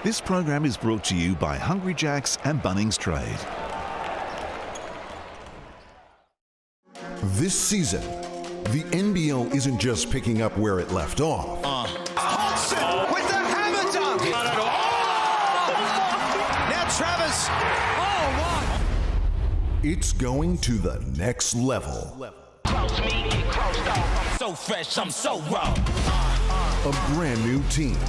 This program is brought to you by Hungry Jack's and Bunnings Trade. This season, the NBL isn't just picking up where it left off. Hodgson with the hammer dunk. Now Travis. It's going to the next level. So fresh, I'm so raw. A brand new team.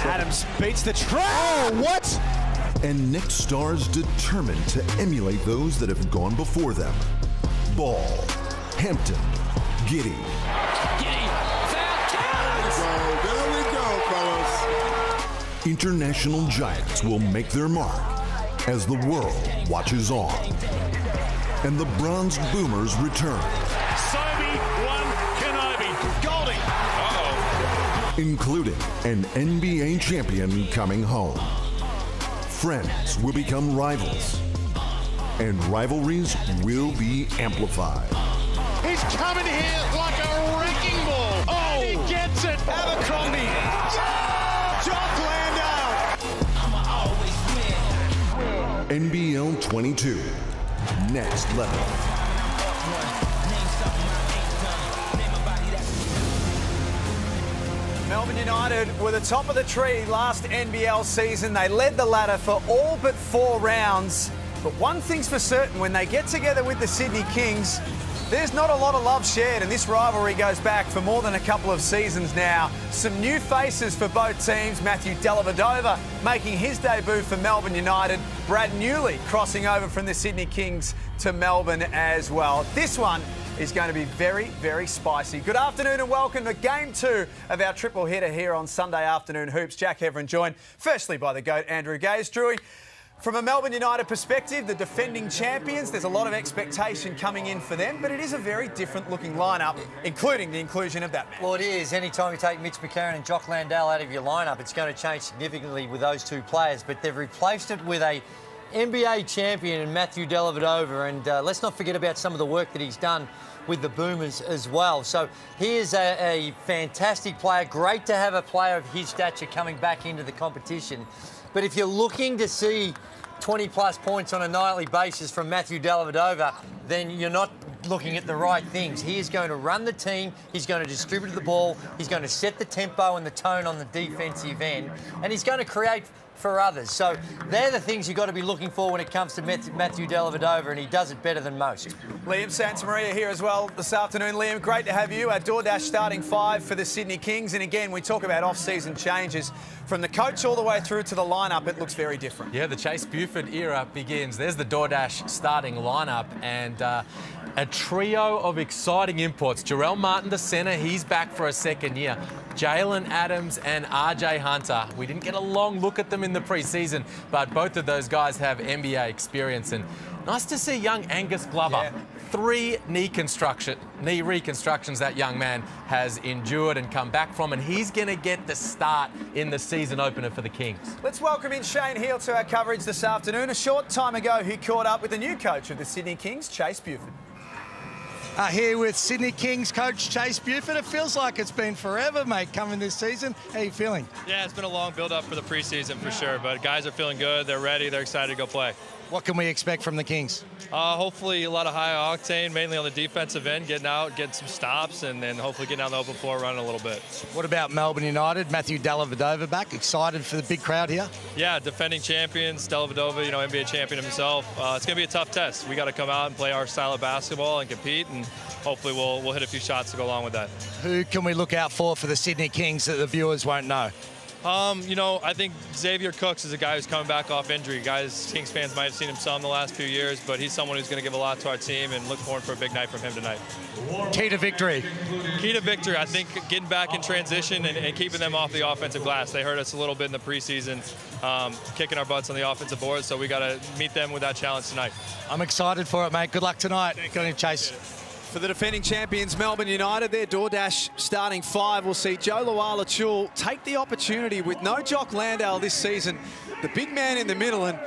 Adams beats the trap. Oh, what? And Knicks stars determined to emulate those that have gone before them. Ball, Hampton, Giddy. There we go, fellas. International giants will make their mark as the world watches on. And the bronze boomers return. Including an NBA champion coming home. Friends will become rivals, and rivalries will be amplified. He's coming here like a wrecking ball. Oh, and he gets it. Abercrombie. Jock Landau. NBL 22, next level. Melbourne United were the top of the tree last NBL season. They led the ladder for all but 4 rounds. But one thing's for certain, when they get together with the Sydney Kings, there's not a lot of love shared, and this rivalry goes back for more than a couple of seasons now. Some new faces for both teams. Matthew Dellavedova making his debut for Melbourne United. Brad Newley crossing over from the Sydney Kings to Melbourne as well. This one is going to be very, very spicy. Good afternoon and welcome to Game 2 of our triple header here on Sunday Afternoon Hoops. Jack Heverin joined firstly by the GOAT Andrew Gaze. Drewy, from a Melbourne United perspective, the defending champions, there's a lot of expectation coming in for them, but it is a very different looking lineup, including the inclusion of that man. Well, it is. Anytime you take Mitch McCarron and Jock Landau out of your lineup, it's going to change significantly with those two players, but they've replaced it with a NBA champion in Matthew Dellavedova, and let's not forget about some of the work that he's done with the Boomers as well. So he is a fantastic player. Great to have a player of his stature coming back into the competition. But if you're looking to see 20-plus points on a nightly basis from Matthew Dellavedova, then you're not looking at the right things. He is going to run the team, he's going to distribute the ball, he's going to set the tempo and the tone on the defensive end, and he's going to create for others. So they're the things you've got to be looking for when it comes to Matthew Dellavedova, and he does it better than most. Liam Santamaria here as well this afternoon. Liam, great to have you. Our DoorDash starting 5 for the Sydney Kings. And again, we talk about off-season changes. From the coach all the way through to the lineup, it looks very different. Yeah, the Chase Buford era begins. There's the DoorDash starting lineup, and a trio of exciting imports. Jarrell Martin, the centre, he's back for a second year. Jalen Adams and RJ Hunter. We didn't get a long look at them in the preseason, but both of those guys have NBA experience. And nice to see young Angus Glover. Yeah. 3 knee reconstructions that young man has endured and come back from, and he's going to get the start in the season opener for the Kings. Let's welcome in Shane Heal to our coverage this afternoon. A short time ago, he caught up with the new coach of the Sydney Kings, Chase Buford. Here with Sydney Kings coach Chase Buford. It feels like it's been forever, mate, coming this season. How are you feeling? Yeah, it's been a long build-up for the preseason for sure, but guys are feeling good. They're ready. They're excited to go play. What can we expect from the Kings? Hopefully a lot of high octane, mainly on the defensive end, getting out, getting some stops, and then hopefully getting out on the open floor, running a little bit. What about Melbourne United? Matthew Dellavedova back. Excited for the big crowd here? Yeah, defending champions, Dellavedova, NBA champion himself. It's going to be a tough test. We got to come out and play our style of basketball and compete, and hopefully we'll hit a few shots to go along with that. Who can we look out for the Sydney Kings that the viewers won't know? I think Xavier Cooks is a guy who's coming back off injury. Guys, Kings fans might have seen him some the last few years, but he's someone who's going to give a lot to our team, and look forward for a big night from him tonight. Key to victory? Key to victory, I think, getting back in transition and keeping them off the offensive glass. They hurt us a little bit in the preseason, kicking our butts on the offensive board, so we got to meet them with that challenge tonight. I'm excited for it, mate. Good luck tonight. Go on, Chase. For the defending champions, Melbourne United, their DoorDash starting 5 will see Joe Luala-Chul take the opportunity with no Jock Landau this season the big man in the middle, and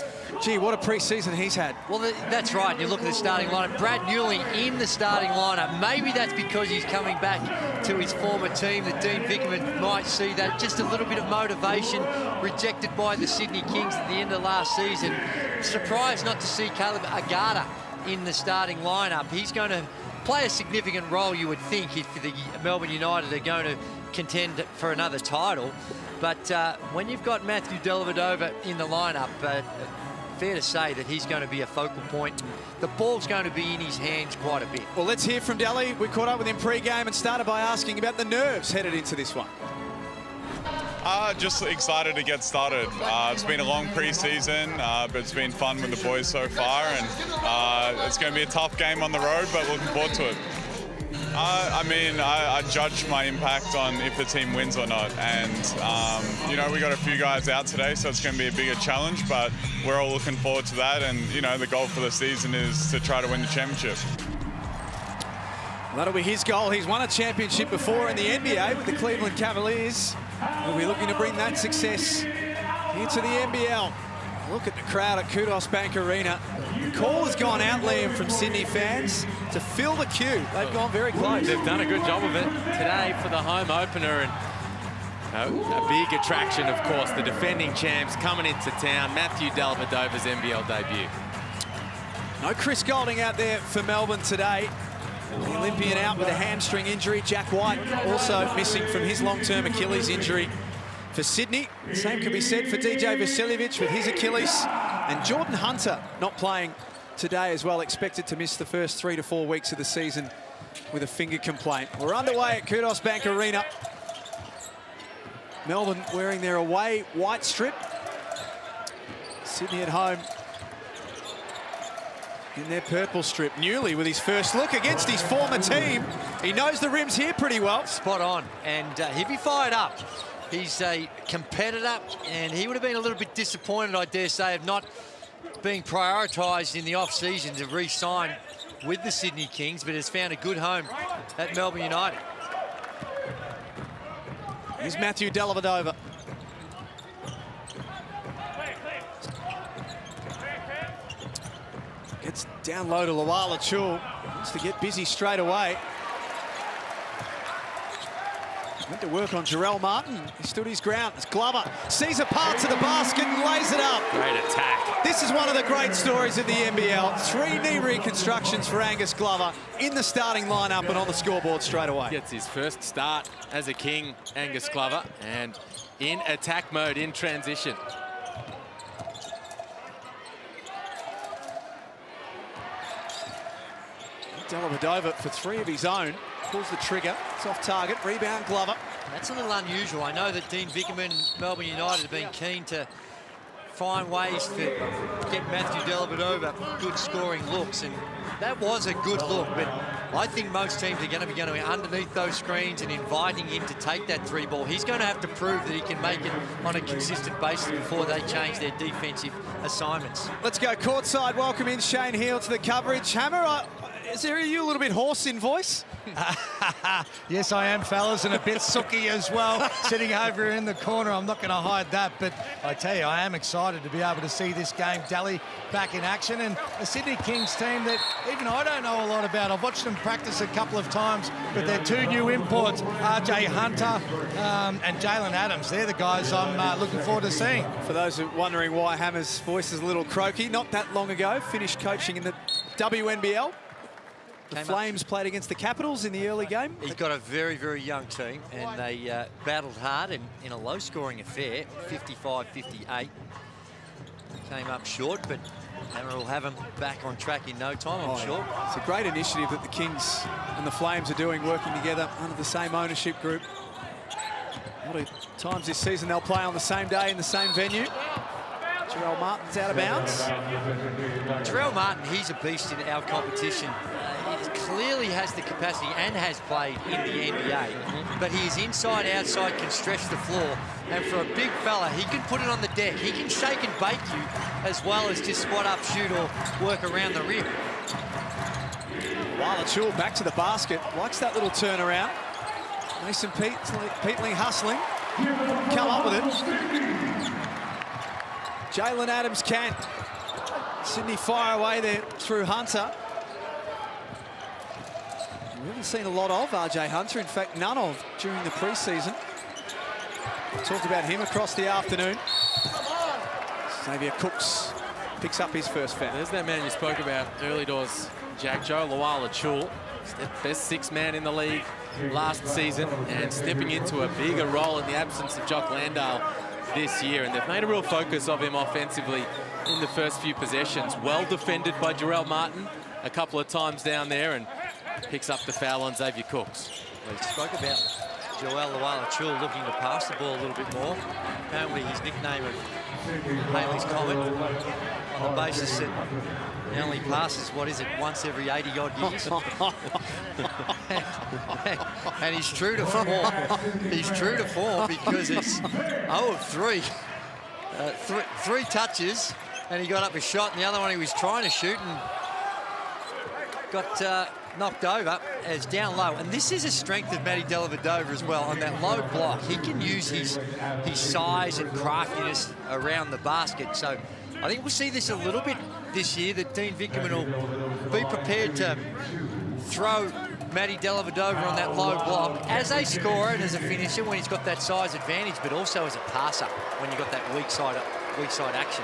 gee, what a pre-season he's had. Well, that's right. You look at the starting lineup. Brad Newley in the starting lineup. Maybe that's because he's coming back to his former team that Dean Vickerman might see that. Just a little bit of motivation, rejected by the Sydney Kings at the end of last season. Surprised not to see Caleb Agata in the starting lineup. He's going to play a significant role, you would think, if the Melbourne United are going to contend for another title. But when you've got Matthew Dellavedova in the lineup, fair to say that he's going to be a focal point. The ball's going to be in his hands quite a bit. Well, let's hear from Delly. We caught up with him pre-game and started by asking about the nerves headed into this one. Just excited to get started. It's been a long pre-season, but it's been fun with the boys so far, and it's going to be a tough game on the road, but looking forward to it. I judge my impact on if the team wins or not, and we got a few guys out today, so it's going to be a bigger challenge, but we're all looking forward to that, and the goal for the season is to try to win the championship. That'll be his goal. He's won a championship before in the NBA with the Cleveland Cavaliers. We'll be looking to bring that success here to the NBL. Look at the crowd at Kudos Bank Arena. The call has gone out, Liam, from Sydney fans to fill the queue. They've gone very close. They've done a good job of it today for the home opener, and a big attraction, of course, the defending champs coming into town. Matthew Dellavedova's NBL debut. No Chris Goulding out there for Melbourne today. The Olympian out with a hamstring injury. Jack White also missing from his long-term Achilles injury for Sydney. The same can be said for DJ Vasiljevic with his Achilles. And Jordan Hunter not playing today as well, expected to miss the first 3 to 4 weeks of the season with a finger complaint. We're underway at Kudos Bank Arena. Melbourne wearing their away white strip. Sydney at home in their purple strip. Newley with his first look against his former team. He knows the rims here pretty well. Spot on, and he'd be fired up. He's a competitor, and he would have been a little bit disappointed, I dare say, of not being prioritised in the off-season to re-sign with the Sydney Kings, but has found a good home at Melbourne United. Here's Matthew Dellavedova. Gets down low to Lawala Chul. Wants to get busy straight away. Went to work on Jarrell Martin. He stood his ground. It's Glover. Sees a path to the basket and lays it up. Great attack. This is one of the great stories of the NBL. 3 knee reconstructions for Angus Glover in the starting lineup and on the scoreboard straight away. Gets his first start as a King, Angus Glover, and in attack mode, in transition. Dellavedova for 3 of his own. Pulls the trigger. It's off target. Rebound Glover. That's a little unusual. I know that Dean Vickerman, Melbourne United, have been keen to find ways to get Matthew Dellavedova good scoring looks, and that was a good look, but I think most teams are going to be going underneath those screens and inviting him to take that 3 ball. He's going to have to prove that he can make it on a consistent basis before they change their defensive assignments. Let's go courtside. Welcome in Shane Heal to the coverage. Hammer, are you a little bit hoarse in voice? Yes, I am, fellas, and a bit sooky as well. Sitting over in the corner, I'm not going to hide that, but I tell you, I am excited to be able to see this game, Dally, back in action, and a Sydney Kings team that even I don't know a lot about. I've watched them practice a couple of times, but they're 2 new imports, RJ Hunter and Jalen Adams. They're the guys I'm looking forward to seeing. For those who are wondering why Hammer's voice is a little croaky, not that long ago, finished coaching in the WNBL. The Flames played against the Capitals in the early game. He's got a very, very young team, and they battled hard in a low-scoring affair, 55-58. Came up short, but Hammer will have him back on track in no time, I'm sure. It's a great initiative that the Kings and the Flames are doing, working together under the same ownership group. A lot of times this season they'll play on the same day in the same venue. Jarrell Martin's out of bounds. Jarrell Martin, he's a beast in our competition. He clearly has the capacity and has played in the NBA, but his inside, outside can stretch the floor. And for a big fella, he can put it on the deck. He can shake and bake you as well as just spot up, shoot, or work around the rim. Lawala Chul back to the basket. Likes that little turnaround. Mason Peatling hustling. Come up with it. Jalen Adams can. Sydney fire away there through Hunter. We haven't seen a lot of RJ Hunter, in fact, none of during the preseason. Talked about him across the afternoon. Xavier Cooks picks up his first foul. There's that man you spoke about early doors, Jack. Joe Luala-Chul, the best sixth man in the league last season and stepping into a bigger role in the absence of Jock Landale this year. And they've made a real focus of him offensively in the first few possessions. Well defended by Jarrell Martin a couple of times down there and picks up the foul on Xavier Cooks. Well, he spoke about Joel Luala-Chul looking to pass the ball a little bit more. Apparently his nickname of Haley's Comet on the basis that he only passes, what is it, once every 80-odd years. and he's true to form. He's true to form because it's 0 of 3. Three touches, and he got up a shot, and the other one he was trying to shoot and got knocked over as down low. And this is a strength of Matty Dellavedova as well. On that low block, he can use his size and craftiness around the basket. So I think we'll see this a little bit this year, that Dean Vickerman will be prepared to throw Matty Dellavedova on that low block as a scorer and as a finisher when he's got that size advantage, but also as a passer when you've got that weak side action.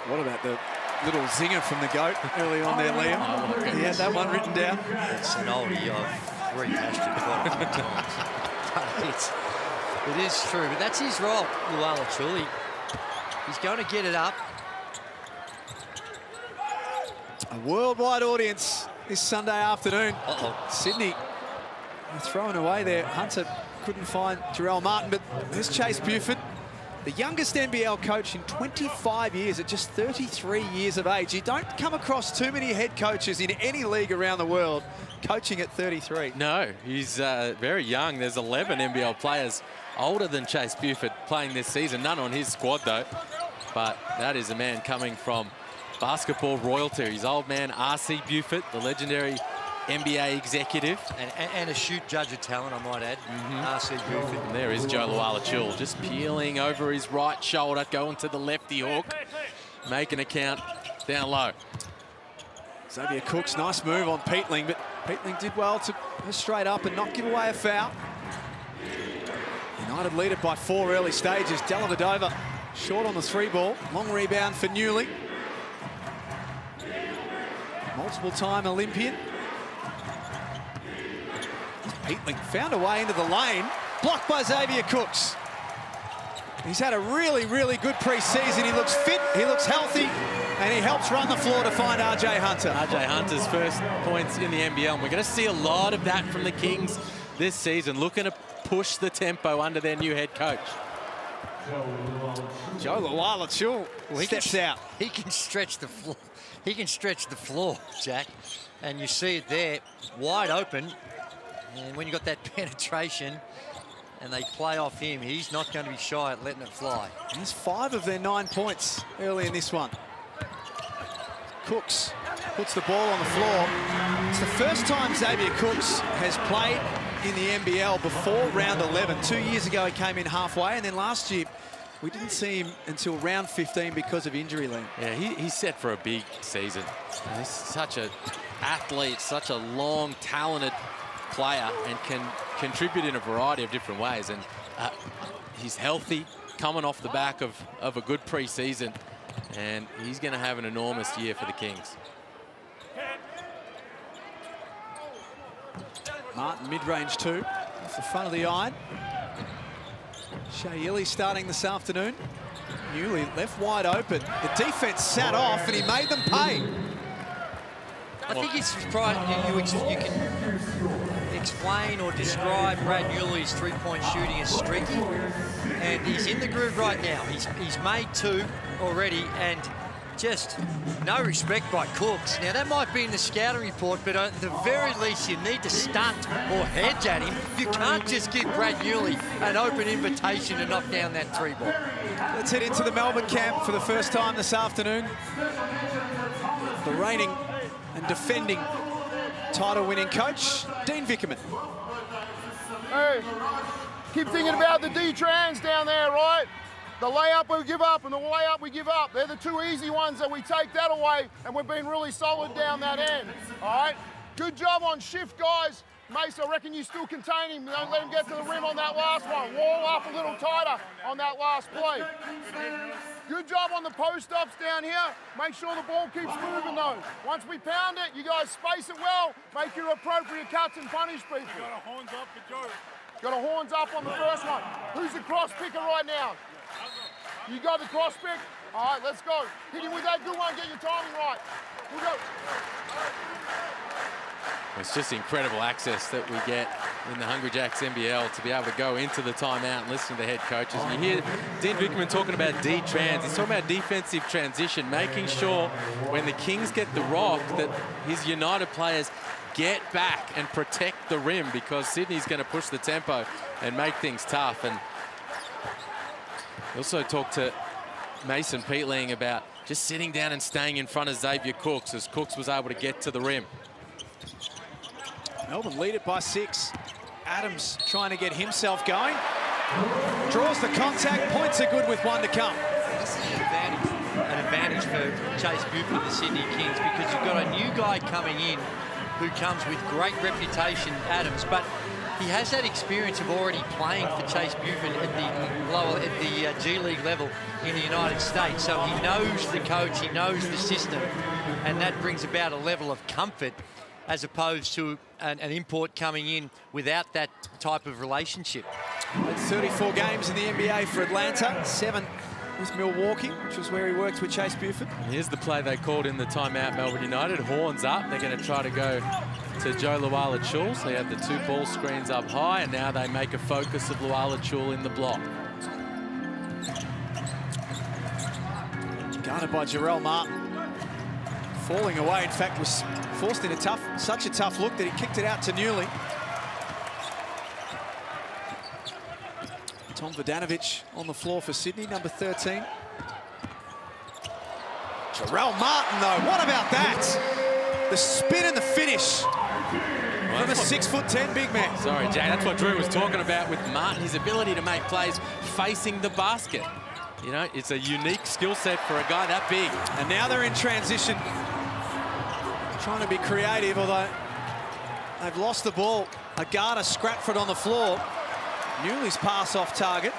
What about the little zinger from the GOAT early on there, Liam? Oh, he had that one written down. It's an oldie I've rehashed it quite a few times. But it is true, but that's his role, Luala-Chul. He's going to get it up. A worldwide audience this Sunday afternoon. Sydney throwing away there. Hunter couldn't find Jarrell Martin, but there's Chase Buford, the youngest NBL coach in 25 years at just 33 years of age. You don't come across too many head coaches in any league around the world coaching at 33. No, he's very young. There's 11 NBL players older than Chase Buford playing this season. None on his squad, though. But that is a man coming from basketball royalty. His old man, R.C. Buford, the legendary NBA executive. And a shoot judge of talent, I might add. R.C. Buford. And there is Joe Luala-Chul, just peeling over his right shoulder, going to the lefty hook, making a count down low. Xavier Cooks, nice move on Peatling, but Peatling did well to go straight up and not give away a foul. United lead it by 4 early stages. Dellavedova short on the 3 ball. Long rebound for Newley. Multiple-time Olympian. Peatling found a way into the lane. Blocked by Xavier Cooks. He's had a really, really good pre-season. He looks fit, he looks healthy, and he helps run the floor to find RJ Hunter. RJ Hunter's first points in the NBL. And we're going to see a lot of that from the Kings this season, looking to push the tempo under their new head coach. Joe Luala-Chul steps out. He can stretch the floor. He can stretch the floor, Jack. And you see it there, wide open. And when you got that penetration and they play off him, he's not going to be shy at letting it fly. There's 5 of their 9 points early in this one. Cooks puts the ball on the floor. It's the first time Xavier Cooks has played in the NBL before round 11. 2 years ago, he came in halfway, and then last year, we didn't see him until round 15 because of injury, Liam. Yeah, he's set for a big season. He's such an athlete, such a long, talented player, and can contribute in a variety of different ways. And he's healthy, coming off the back of a good pre-season, and he's going to have an enormous year for the Kings. Martin, mid-range 2, off the front of the iron. Shayili starting this afternoon. Newley left wide open. The defense sat off and he made them pay. I think it's right. You can explain or describe Brad Newley's three-point shooting as streaky, and he's in the groove right now. He's made 2 already, and just no respect by Cooks. Now, that might be in the scouting report, but at the very least, you need to stunt or hedge at him. You can't just give Brad Newley an open invitation to knock down that 3 ball. Let's head into the Melbourne camp for the first time this afternoon. The reigning and defending title-winning coach, Dean Vickerman. Hey, keep thinking about the D-Trans down there, right? The layup we give up and the layup we give up. They're the two easy ones that we take that away, and we've been really solid down that end. All right? Good job on shift, guys. Mace, I reckon you still contain him. Don't let him get to the rim on that last one. Wall up a little tighter on that last play. Good job on the post-ups down here. Make sure the ball keeps moving, though. Once we pound it, you guys space it well. Make your appropriate cuts and punish people. Got a horns up for Joe. Got a horns up on the first one. Who's the cross picker right now? You got the cross pick? All right, let's go. Hit him with that good one. Get your timing right. We'll go. It's just incredible access that we get in the Hungry Jacks NBL to be able to go into the timeout and listen to the head coaches. And you hear Dean Vickerman talking about D-trans. He's talking about defensive transition, making sure when the Kings get the rock that his United players get back and protect the rim, because Sydney's going to push the tempo and make things tough. And he also talked to Mason Peatling about just sitting down and staying in front of Xavier Cooks, as Cooks was able to get to the rim. Melbourne lead it by 6. Adams trying to get himself going. Draws the contact. Points are good with 1 to come. This is an advantage for Chase Buford and the Sydney Kings, because you've got a new guy coming in who comes with great reputation, Adams, but he has that experience of already playing for Chase Buford at the G League level in the United States. So he knows the coach, he knows the system, and that brings about a level of comfort as opposed to an import coming in without that type of relationship. 34 games in the NBA for Atlanta, 7 with Milwaukee, which was where he worked with Chase Buford. And here's the play they called in the timeout, Melbourne United. Horns up. They're going to try to go to Joe Luala-Chul. They had the 2 ball screens up high, and now they make a focus of Luala-Chul in the block. Guarded by Jarrell Martin. Falling away, in fact, was forced in such a tough look that he kicked it out to Newley. Tom Vodanovic on the floor for Sydney, number 13. Jarrell Martin, though, what about that? The spin and the finish from a 6'10" big man. Sorry, Jay, that's what Drew was talking about with Martin, his ability to make plays facing the basket. You know, it's a unique skill set for a guy that big. And now they're in transition. Trying to be creative, although they've lost the ball. Agata Scratford on the floor. Newley's pass off target.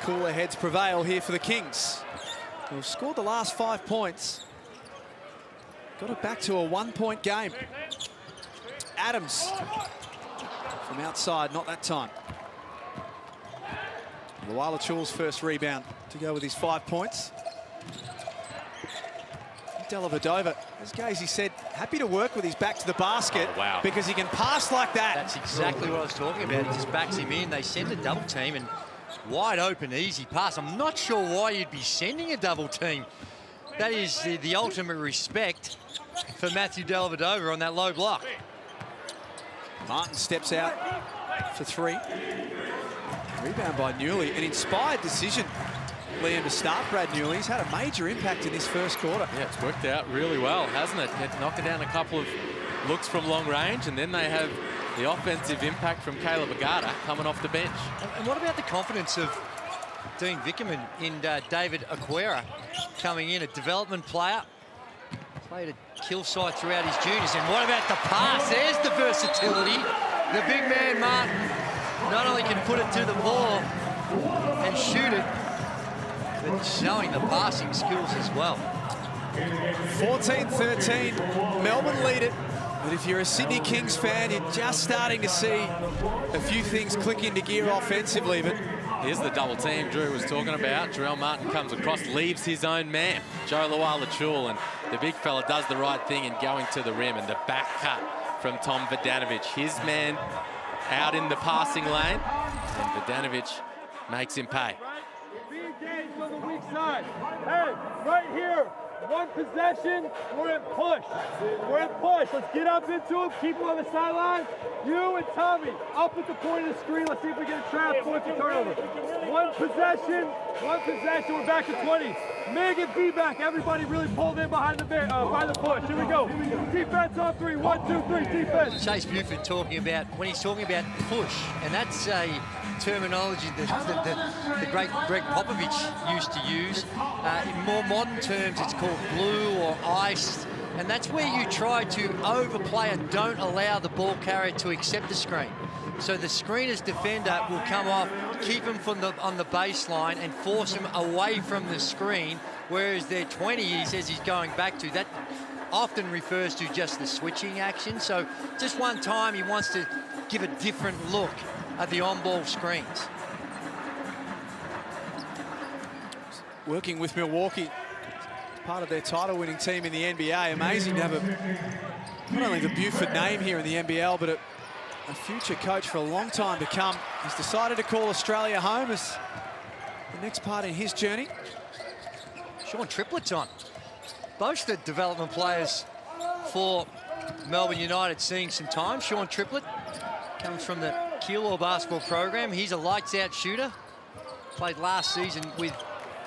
Cooler heads prevail here for the Kings, who've scored the last 5 points. Got it back to a 1-point game. Adams from outside, not that time. Luala-Chul's first rebound to go with his 5 points. Dellavedova, as Gazy said, happy to work with his back to the basket. Oh, wow. Because he can pass like that. That's exactly what I was talking about. He just backs him in. They send a double team and wide open, easy pass. I'm not sure why you'd be sending a double team. That is the ultimate respect for Matthew Dellavedova on that low block. Martin steps out for 3. Rebound by Newley. An inspired decision, Liam, to start Brad Newley. He's had a major impact in this first quarter. Yeah, it's worked out really well, hasn't it? Knocking down a couple of looks from long range, and then they have the offensive impact from Caleb Agata coming off the bench. And what about the confidence of Dean Vickerman in David Aquera coming in, a development player? Played a kill side throughout his juniors. And what about the pass? There's the versatility. The big man, Martin, not only can put it to the ball and shoot it, but showing the passing skills as well. 14-13, Melbourne lead it. But if you're a Sydney Kings fan, you're just starting to see a few things click into gear offensively. But here's the double team Drew was talking about. Jarrell Martin comes across, leaves his own man, Joe Luala-Chul, and the big fella does the right thing in going to the rim, and the back cut from Tom Vodanovic. His man out in the passing lane, and Vodanovic makes him pay. Be engaged on the weak side. Hey, right here. One possession, we're in push. We're in push. Let's get up into him, keep him on the sideline. You and Tommy, up at the point of the screen. Let's see if we get a trap, point to turnover. One possession, we're back to 20. Mig and D-back, everybody really pulled in behind the push. Here we go. Defense on 3, 1, 2, 3, defense. Chase Buford talking about, when he's talking about push, and that's a terminology that the great Greg Popovich used to use. In more modern terms, it's called glue or iced, and that's where you try to overplay and don't allow the ball carrier to accept the screen. So the screener's defender will come off, keep him on the baseline and force him away from the screen, whereas their 20, he says he's going back to. That often refers to just the switching action. So just one time he wants to give a different look at the on-ball screens. Working with Milwaukee, part of their title-winning team in the NBA. Amazing to have not only the Buford name here in the NBL, but a future coach for a long time to come. He's decided to call Australia home as the next part in his journey. Sean Triplett's on. Both the development players for Melbourne United seeing some time. Sean Triplett comes from the Keilor basketball program. He's a lights-out shooter. Played last season with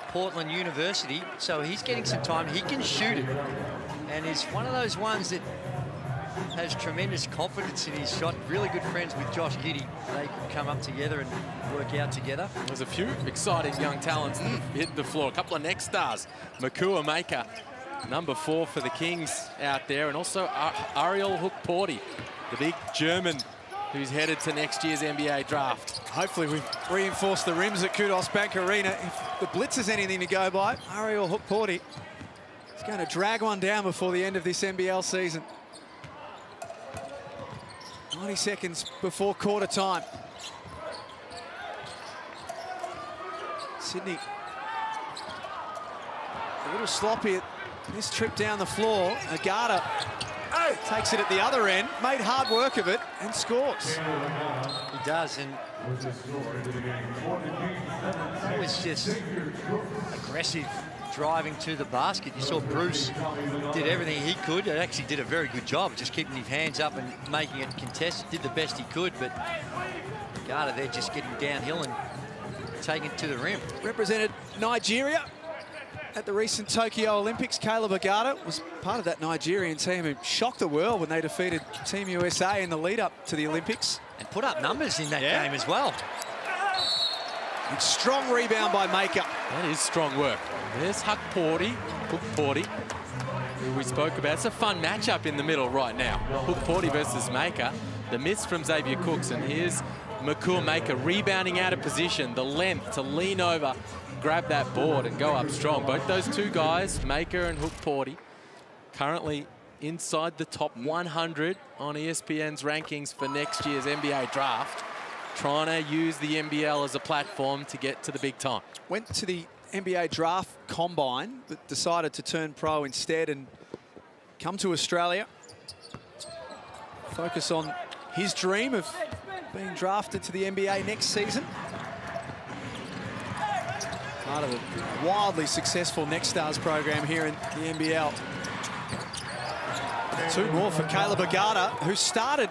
Portland University, so he's getting some time. He can shoot it, and is one of those ones that has tremendous confidence in his shot. Really good friends with Josh Giddey. They could come up together and work out together. There's a few exciting young talents that have hit the floor. A couple of next stars. Makua Maker, number 4 for the Kings out there, and also Ariel Hook-Porty, the big German who's headed to next year's NBA draft. Hopefully we've reinforced the rims at Kudos Bank Arena. If the blitz is anything to go by, Ariel Hook-Porty is going to drag one down before the end of this NBL season. 90 seconds before quarter time. Sydney a little sloppy at this trip down the floor. Agata takes it at the other end, made hard work of it, and scores. He does, and it was just aggressive driving to the basket. You saw Bruce did everything he could. He actually did a very good job just keeping his hands up and making it contested. Did the best he could, but Agata there just getting downhill and taking it to the rim. Represented Nigeria at the recent Tokyo Olympics. Caleb Agata was part of that Nigerian team who shocked the world when they defeated Team USA in the lead-up to the Olympics. And put up numbers in that game as well. And strong rebound by Maker. That is strong work. There's Hook-Porty, who we spoke about. It's a fun matchup in the middle right now. Hook-Porty versus Maker. The miss from Xavier Cooks, and here's Makua Maker rebounding out of position. The length to lean over, grab that board and go up strong. Both those two guys, Maker and Hook-Porty, currently inside the top 100 on ESPN's rankings for next year's NBA draft. Trying to use the NBL as a platform to get to the big time. Went to the NBA draft combine, but decided to turn pro instead and come to Australia. Focus on his dream of being drafted to the NBA next season. Part of the wildly successful Next Stars program here in the NBL. 2 more for Caleb Agata, who started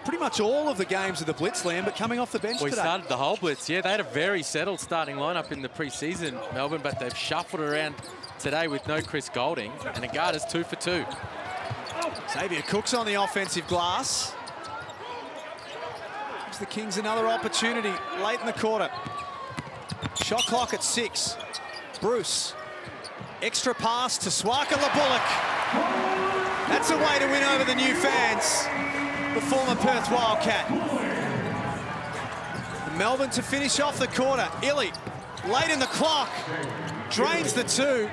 pretty much all of the games of the Blitzland, but coming off the bench today. He started the whole Blitz. Yeah, they had a very settled starting lineup in the preseason, Melbourne, but they've shuffled around today with no Chris Golding, and Agata's 2 for 2. Xavier Cooks on the offensive glass. Gives the Kings another opportunity late in the quarter. Shot clock at 6. Bruce. Extra pass to Swaka LeBullock. That's a way to win over the new fans. The former Perth Wildcat. Melbourne to finish off the quarter. Illy, late in the clock, drains the 2.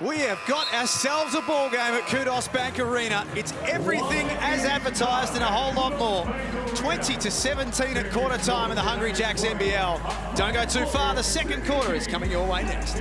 We have got ourselves a ball game at Kudos Bank Arena. It's everything as advertised and a whole lot more. 20-17 at quarter time in the Hungry Jacks NBL. Don't go too far. The second quarter is coming your way next.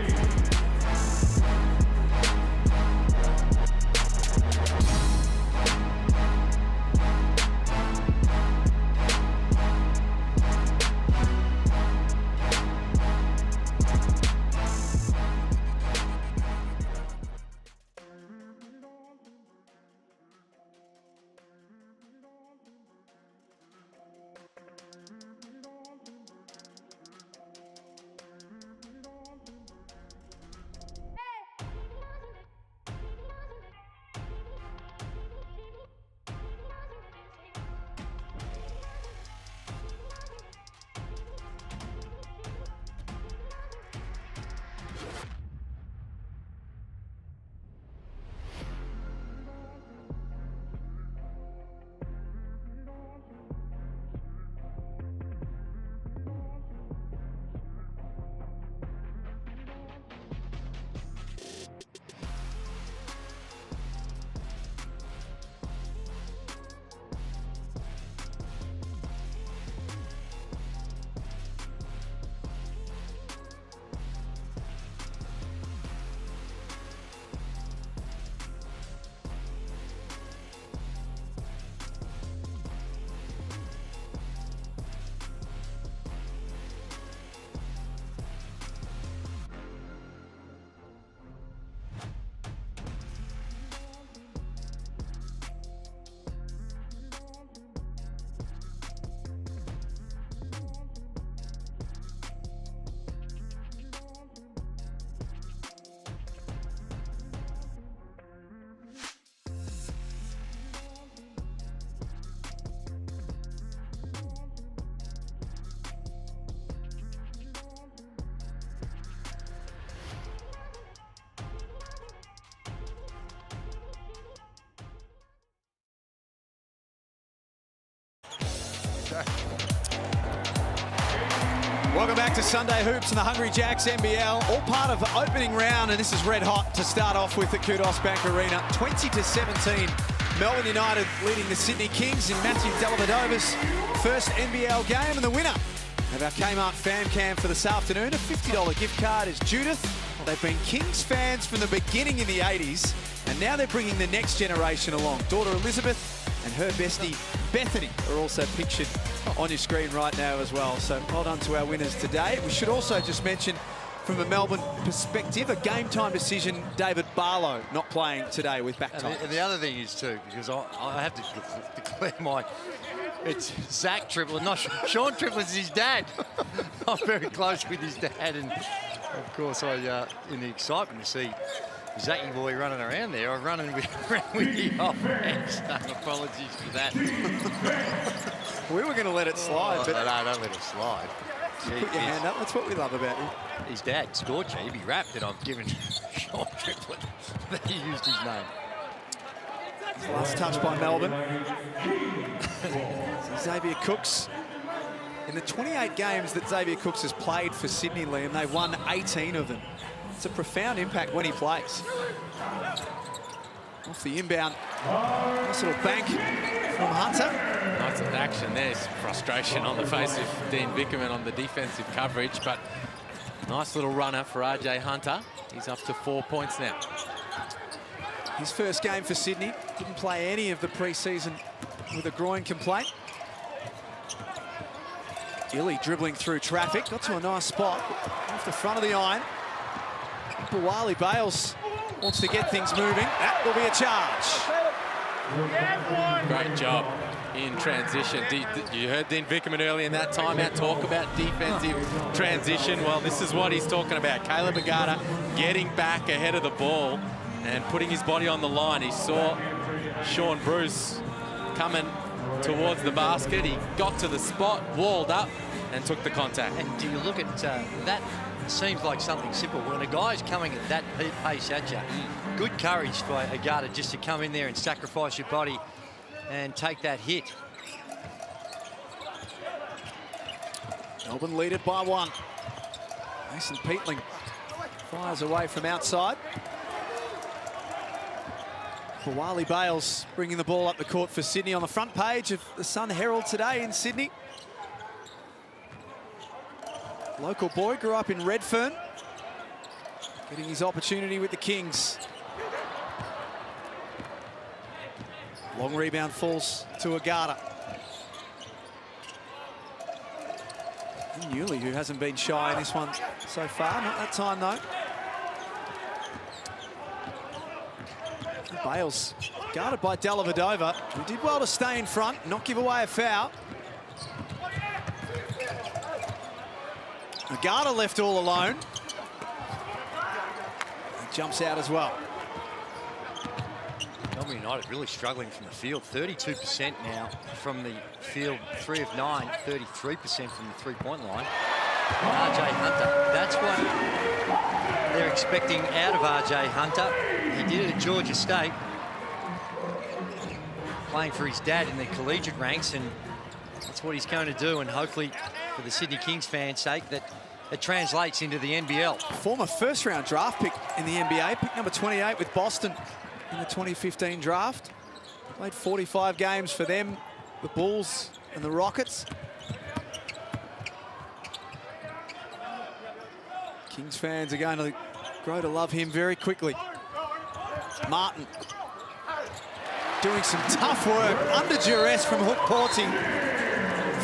Welcome back to Sunday Hoops and the Hungry Jacks NBL, all part of the opening round, and this is red hot to start off with at Kudos Bank Arena. 20-17, Melbourne United leading the Sydney Kings in Matthew Dellavedova's first NBL game, and the winner of our Kmart fan cam for this afternoon, a $50 gift card, is Judith. They've been Kings fans from the beginning in the 80s, and now they're bringing the next generation along. Daughter Elizabeth and her bestie Bethany are also pictured on your screen right now as well. So well done to our winners today. We should also just mention, from a Melbourne perspective, a game time decision, David Barlow not playing today with back time. And the other thing is too, because I have to declare it's Zach Triplett, not Sean Triplett's his dad. I'm very close with his dad, and of course in the excitement to see Zachy boy running around there, I'm running with the offense. So apologies for that. We were going to let it slide, but no, don't let it slide. Put your hand up. That's what we love about you. His dad scored, he'd be wrapped that I've given Sean Triplett that he used his name. Last touch by Melbourne. Xavier Cooks. In the 28 games that Xavier Cooks has played for Sydney, Liam, they've won 18 of them. It's a profound impact when he plays. Off the inbound, nice little bank from Hunter. Nice action. There's frustration on the face of Dean Vickerman on the defensive coverage, but nice little runner for RJ Hunter. He's up to 4 points now. His first game for Sydney. Didn't play any of the pre-season with a groin complaint. Illy dribbling through traffic. Got to a nice spot off the front of the iron. Wally Bales wants to get things moving. That will be a charge. Great job in transition. You heard Dean Vickerman earlier in that timeout talk about defensive transition. Well, this is what he's talking about. Caleb Agata getting back ahead of the ball and putting his body on the line. He saw Sean Bruce coming towards the basket. He got to the spot, walled up, and took the contact. And do you look at that? Seems like something simple. When a guy's coming at that pace at you, good courage for Agata just to come in there and sacrifice your body and take that hit. Melbourne lead it by 1. Mason Peatling fires away from outside. Wally Bales bringing the ball up the court for Sydney on the front page of the Sun Herald today in Sydney. Local boy, grew up in Redfern. Getting his opportunity with the Kings. Long rebound falls to Agata. Newley, who hasn't been shy in this one so far. Not that time, though. Bales guarded by Dellavedova, who did well to stay in front, not give away a foul. Agata left all alone. He jumps out as well. Melbourne United really struggling from the field. 32% now from the field, 3 of 9, 33% from the three-point line. RJ Hunter, that's what they're expecting out of RJ Hunter. He did it at Georgia State, playing for his dad in the collegiate ranks, and that's what he's going to do, and hopefully for the Sydney Kings fans' sake that it translates into the NBL. Former first-round draft pick in the NBA, pick number 28 with Boston in the 2015 draft. Played 45 games for them, the Bulls and the Rockets. Kings fans are going to grow to love him very quickly. Martin doing some tough work under duress from Hook Porting.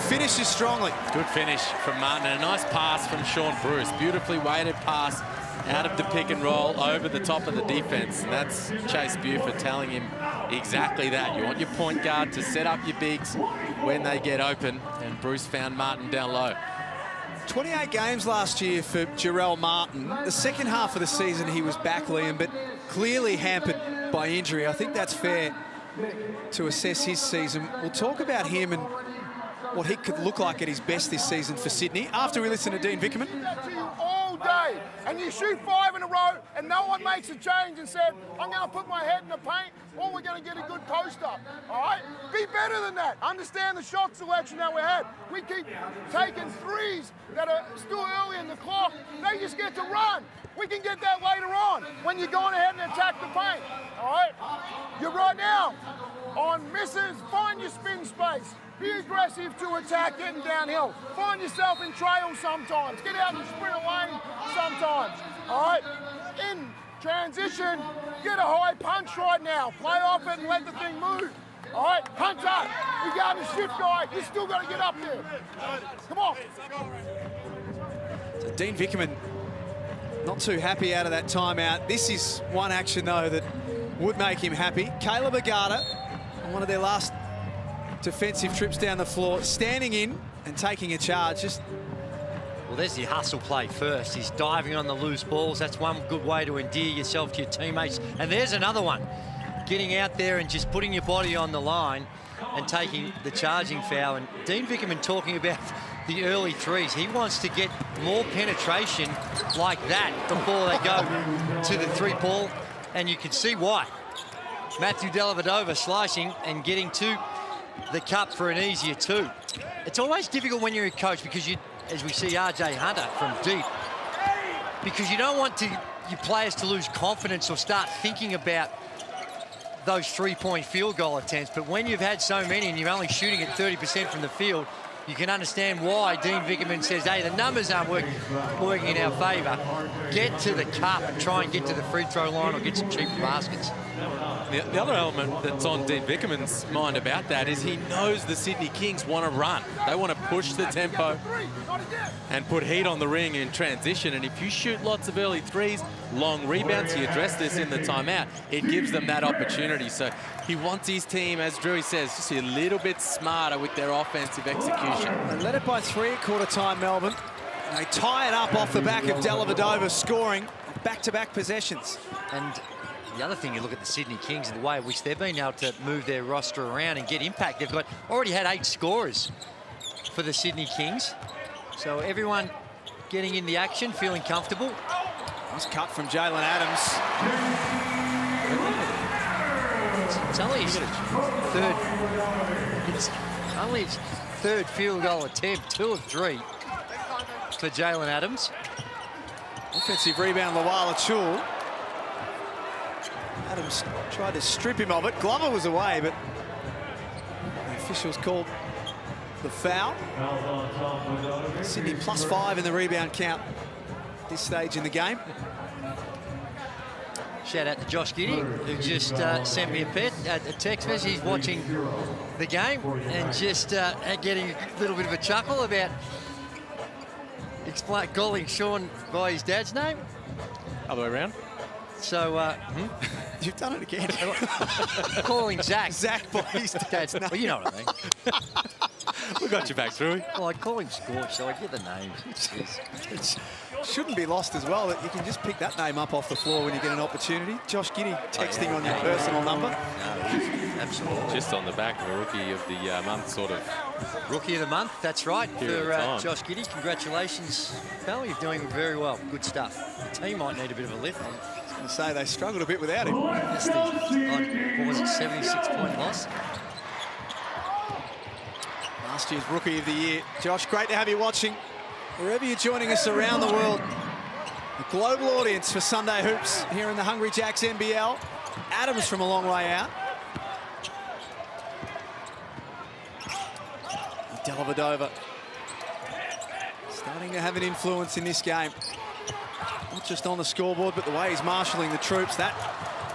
Finishes strongly. Good finish from Martin, and a nice pass from Sean Bruce. Beautifully weighted pass out of the pick and roll over the top of the defense. And that's Chase Buford telling him exactly that. You want your point guard to set up your bigs when they get open, and Bruce found Martin down low. 28 games last year for Jarrell Martin. The second half of the season he was back, Liam, but clearly hampered by injury. I think that's fair to assess his season. We'll talk about him and what he could look like at his best this season for Sydney after we listen to Dean Vickerman. All day. play, and you shoot 5 in a row and no one makes a change and said, I'm going to put my head in the paint, or we're going to get a good post up, all right? Be better than that. Understand the shot selection that we had. We keep taking threes that are still early in the clock. They just get to run. We can get that later on when you're going ahead and attack the paint, all right? You're right now on misses, find your spin space. Be aggressive to attack getting downhill. Find yourself in trail sometimes. Get out in the sprint lane sometimes, all right? In transition, get a high punch right now. Play off it and let the thing move. All right, punch up. You got the shift guy. You still got to get up there. Come on. So Dean Vickerman not too happy out of that timeout. This is one action, though, that would make him happy. Caleb Agata, on one of their last defensive trips down the floor, standing in and taking a charge. Well, there's the hustle play first. He's diving on the loose balls. That's one good way to endear yourself to your teammates. And there's another one. Getting out there and just putting your body on the line and taking the charging foul. And Dean Vickerman talking about the early threes. He wants to get more penetration like that before they go to the three ball. And you can see why. Matthew Dellavedova slicing and getting to the cup for an easier two. It's always difficult when you're a coach because you, as we see RJ Hunter from deep, because you don't want your players to lose confidence or start thinking about those three-point field goal attempts. But when you've had so many and you're only shooting at 30% from the field, you can understand why Dean Vickerman says, hey, the numbers aren't working in our favour. Get to the cup and try and get to the free throw line or get some cheap baskets. The other element that's on Dean Vickerman's mind about that is he knows the Sydney Kings want to run. They want to push the tempo and put heat on the ring in transition. And if you shoot lots of early threes, long rebounds, he addressed this in the timeout, it gives them that opportunity. So he wants his team, as Drewy says, just a little bit smarter with their offensive execution. They led it by 3 at quarter time, Melbourne. And they tie it up off the back of Dellavedova scoring back-to-back possessions. And the other thing, you look at the Sydney Kings and the way in which they've been able to move their roster around and get impact. They've already had 8 scorers for the Sydney Kings. So everyone getting in the action, feeling comfortable. Nice cut from Jalen Adams. It's only his third field goal attempt, 2 of 3 for Jalen Adams. Offensive rebound, Lawal Achul. Adams tried to strip him of it. Glover was away, but the officials called the foul. Sydney +5 in the rebound count at this stage in the game. Shout out to Josh Giddey, who just sent me a text message. He's watching the game and just getting a little bit of a chuckle about calling Sean by his dad's name. Other way around. So, You've done it again. calling Zach. Zach by his dad's name. Well, you know what I mean. We got you back, Drewy. Well, I call him Scorch, so I get the names. It shouldn't be lost as well that you can just pick that name up off the floor when you get an opportunity. Josh Giddey texting on your personal number. No, absolutely. Just on the back of a Rookie of the Month sort of. Rookie of the Month, that's right, for Josh Giddey. Congratulations, pal. You're doing very well. Good stuff. The team might need a bit of a lift. I was going to say they struggled a bit without him. That's the, what was it, 76-point loss? Last year's Rookie of the Year. Josh, great to have you watching. Wherever you're joining us around the world, the global audience for Sunday Hoops here in the Hungry Jacks NBL. Adams from a long way out. Dellavedova starting to have an influence in this game. Not just on the scoreboard, but the way he's marshalling the troops. That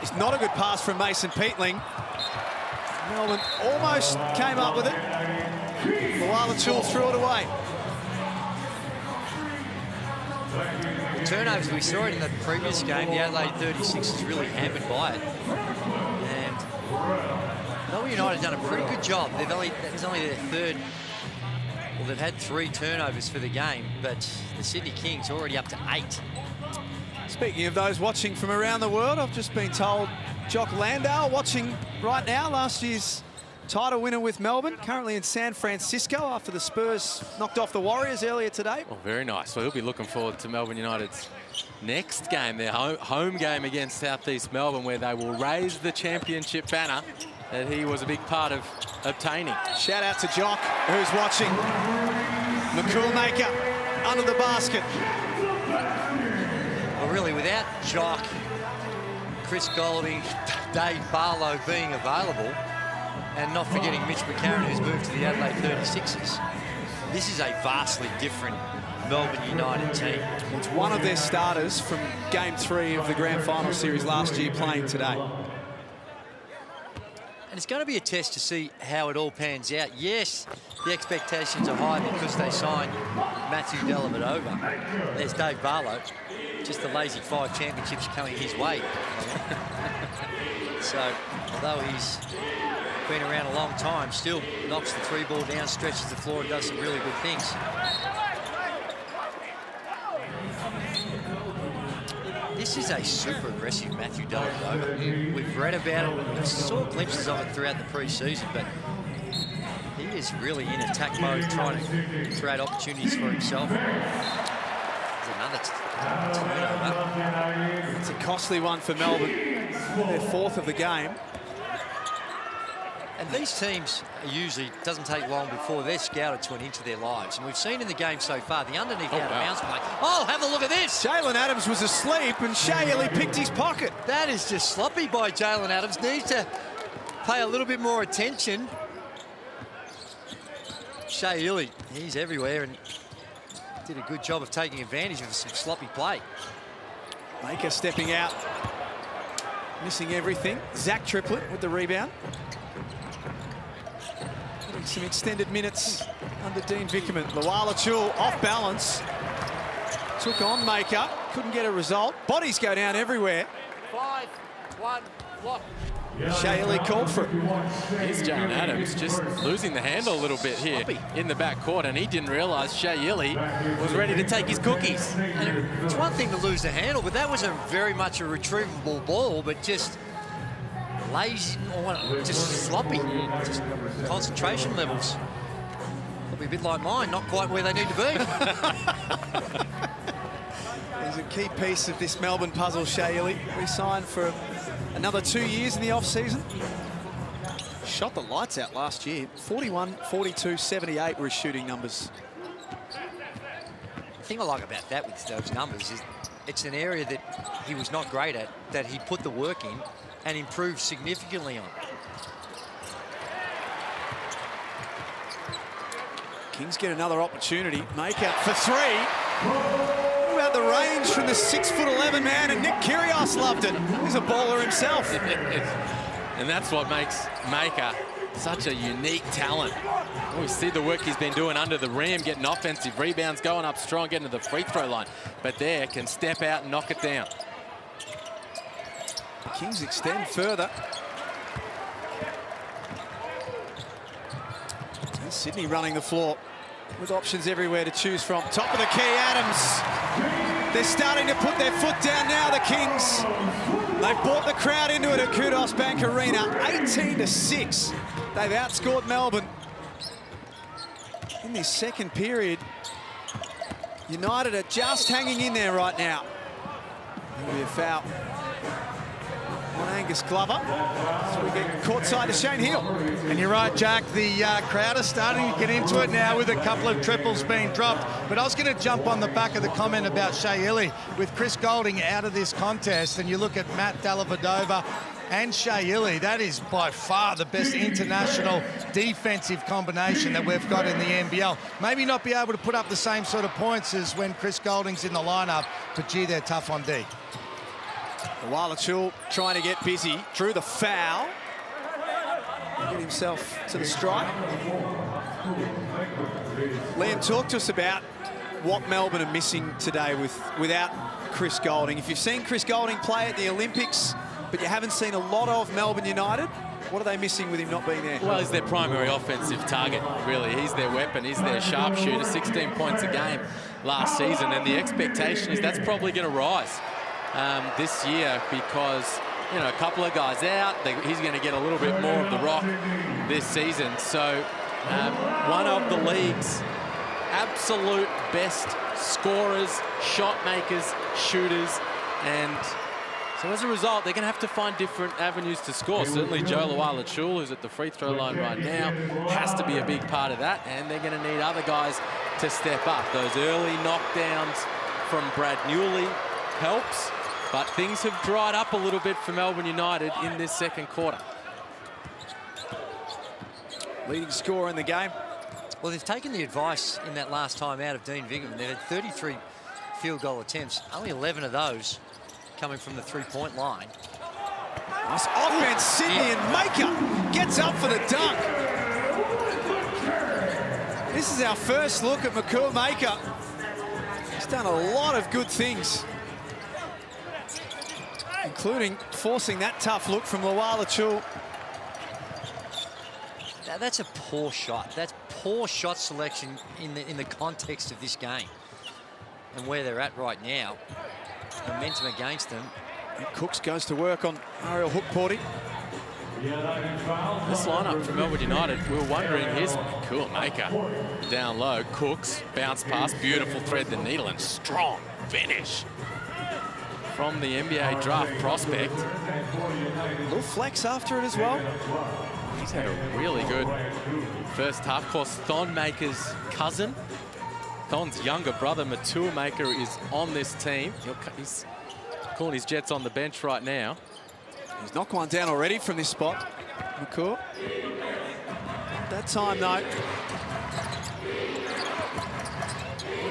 is not a good pass from Mason Peatling. Melbourne almost came up with it. Lawal Achul threw it away. The turnovers, we saw it in the previous game. The Adelaide 36 is really hampered by it. And Melbourne United have done a pretty good job. It's only their third. Well, they've had 3 turnovers for the game, but the Sydney Kings already up to 8. Speaking of those watching from around the world, I've just been told Jock Landale watching right now, last year's title winner with Melbourne, currently in San Francisco after the Spurs knocked off the Warriors earlier today. Oh, very nice. So he'll be looking forward to Melbourne United's next game, their home game against Southeast Melbourne, where they will raise the championship banner that he was a big part of obtaining. Shout out to Jock, who's watching. McCoolmaker under the basket. Well, really, without Jock, Chris Golding, Dave Barlow being available, and not forgetting Mitch McCarron, who's moved to the Adelaide 36ers, this is a vastly different Melbourne United team. It's one of their starters from Game 3 of the Grand Final Series last year playing today. And it's going to be a test to see how it all pans out. Yes, the expectations are high because they signed Matthew Dellavedova. There's Dave Barlow. Just the lazy 5 championships coming his way. So, although he's been around a long time, still knocks the 3-ball down, stretches the floor, and does some really good things. This is a super aggressive Matthew Dellavedova. We've read about it, we saw glimpses of it throughout the pre-season, but he is really in attack mode, trying to create opportunities for himself. There's another turnover. It's a costly one for Melbourne. Their 4th of the game. And these teams usually, doesn't take long before they're scouted to an inch of their lives. And we've seen in the game so far, the underneath out of bounds play. Oh, have a look at this! Jalen Adams was asleep and Shea Ili picked his pocket. That is just sloppy by Jalen Adams. Needs to pay a little bit more attention. Shea Ili, he's everywhere and did a good job of taking advantage of some sloppy play. Maker stepping out, missing everything. Zach Triplett with the rebound. Getting some extended minutes under Dean Vickerman. Luala Chul off balance. Took on Maker, couldn't get a result. Bodies go down everywhere. 5-1 block. Shea Ili called for it. Here's Jalen Adams just losing the handle a little bit here in the backcourt, and he didn't realise Shea Ili was ready to take his cookies. And it's one thing to lose the handle, but that was a very much a retrievable ball, but just lazy, or just sloppy, just concentration levels. Probably a bit like mine, not quite where they need to be. He's a key piece of this Melbourne puzzle, Shea Ili. Re-signed for another 2 years in the off-season. Shot the lights out last year. 41, 42, 78 were his shooting numbers. The thing I like about that with those numbers is it's an area that he was not great at, that he put the work in and improved significantly on. Kings get another opportunity. Make out for 3. What about the range from the 6'11" man? And Nick Kyrgios loved it. He's a bowler himself. And that's what makes Maker such a unique talent. We see the work he's been doing under the rim, getting offensive rebounds, going up strong, getting to the free throw line. But there, can step out and knock it down. The Kings extend further. And Sydney running the floor with options everywhere to choose from. Top of the key, Adams. They're starting to put their foot down now, the Kings. They've brought the crowd into it at Kudos Bank Arena, 18-6. They've outscored Melbourne. In this second period, United are just hanging in there right now. There'll be a foul on Angus Glover. So we get courtside to Shane Hill. And you're right, Jack, the crowd are starting to get into it now with a couple of triples being dropped. But I was going to jump on the back of the comment about Shea Ili. With Chris Golding out of this contest, and you look at Matt Dellavedova and Shea Ili, that is by far the best international defensive combination that we've got in the NBL. Maybe not be able to put up the same sort of points as when Chris Golding's in the lineup, but gee, they're tough on D. Luala Chul trying to get busy, drew the foul. Get himself to the strike. Liam, talk to us about what Melbourne are missing today without Chris Golding. If you've seen Chris Golding play at the Olympics, but you haven't seen a lot of Melbourne United, what are they missing with him not being there? Well, he's their primary offensive target, really. He's their weapon. He's their sharpshooter, 16 points a game last season. And the expectation is that's probably going to rise this year because, you know, a couple of guys out. He's going to get a little bit more of the rock this season. So one of the league's absolute best scorers, shot makers, shooters, and so as a result, they're going to have to find different avenues to score. Certainly Joe Luala-Chul, who's at the free throw line right now, has to be a big part of that, and they're going to need other guys to step up. Those early knockdowns from Brad Newley helps, but things have dried up a little bit for Melbourne United in this second quarter. Leading scorer in the game. Well, they've taken the advice in that last time out of Dean Vingham. They've had 33 field goal attempts, only 11 of those coming from the three-point line. Nice offense, Sydney, and Maker gets up for the dunk. This is our first look at Makur Maker. He's done a lot of good things, including forcing that tough look from Luala-Chul. Now, that's a poor shot. That's poor shot selection in the context of this game and where they're at right now. Momentum against them. And Cooks goes to work on Ariel Hookporty. This lineup from Melbourne United, we were wondering, here's Cool Maker down low. Cooks, bounce pass, beautiful thread the needle, and strong finish from the NBA draft prospect. A little flex after it as well. He's had a really good first half. Of course, Thon Maker's cousin, Thon's younger brother, Matua Maker, is on this team. He's calling his Jets on the bench right now. He's knocked one down already from this spot, Makur. That time, though.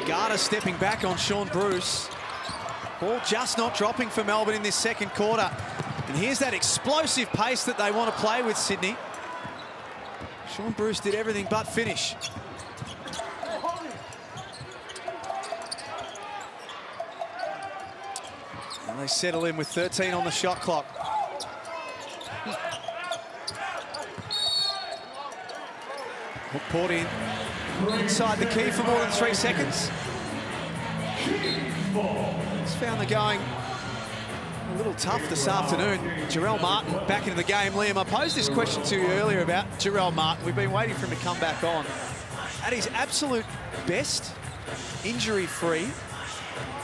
Garda stepping back on Sean Bruce. Ball just not dropping for Melbourne in this second quarter. And here's that explosive pace that they want to play with, Sydney. Sean Bruce did everything but finish. And they settle in with 13 on the shot clock. Hookporty inside the key for more than 3 seconds. He's found the going a little tough this afternoon. Jarrell Martin back into the game. Liam, I posed this question to you earlier about Jarrell Martin. We've been waiting for him to come back on. At his absolute best, injury-free,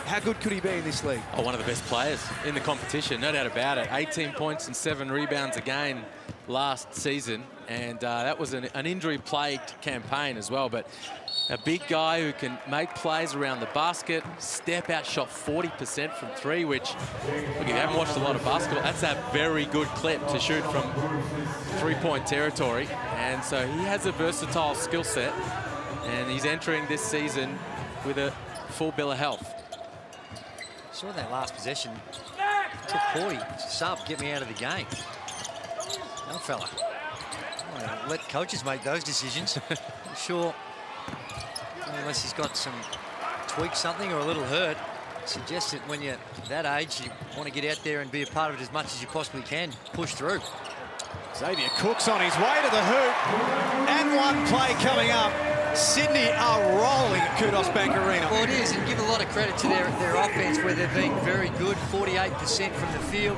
how good could he be in this league? Oh, one of the best players in the competition, no doubt about it. 18 points and 7 rebounds a game last season, and that was an injury-plagued campaign as well, but a big guy who can make plays around the basket, step out, shot 40% from 3, which, look, if you haven't watched a lot of basketball, that's a very good clip to shoot from 3-point territory. And so he has a versatile skill set, and he's entering this season with a full bill of health. Saw that last possession. Took 40. Sub, get me out of the game. Young fella. Let coaches make those decisions. I'm sure. Unless he's got some tweak something or a little hurt. Suggests that when you're that age, you want to get out there and be a part of it as much as you possibly can. Push through. Xavier Cooks on his way to the hoop. And one play coming up. Sydney are rolling at Kudos Bank Arena. Well, it is, and give a lot of credit to their offense where they've been very good, 48% from the field.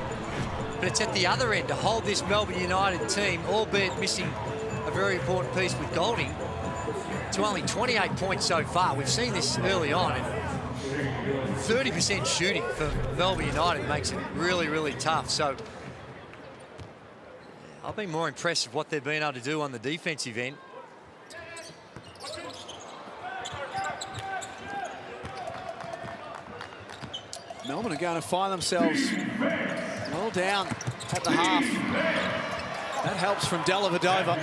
But it's at the other end to hold this Melbourne United team, albeit missing a very important piece with Golding, to only 28 points so far. We've seen this early on, and 30% shooting for Melbourne United makes it really, really tough. So I've been more impressed with what they've been able to do on the defensive end. Melbourne are going to find themselves well down at the half. That helps from Dellavedova.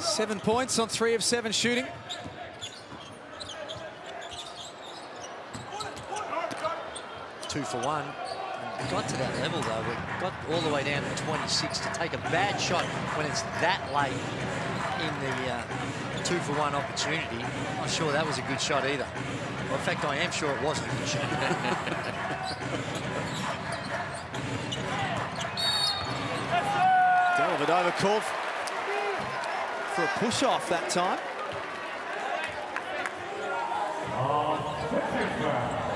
7 points on 3 of 7 shooting. Two for one. We got to that level, though. We got all the way down to 26 to take a bad shot when it's that late in the 2 for 1 opportunity. I'm not sure that was a good shot either. Well, in fact, I am sure it wasn't a good shot. Dellavedova called for a push-off that time.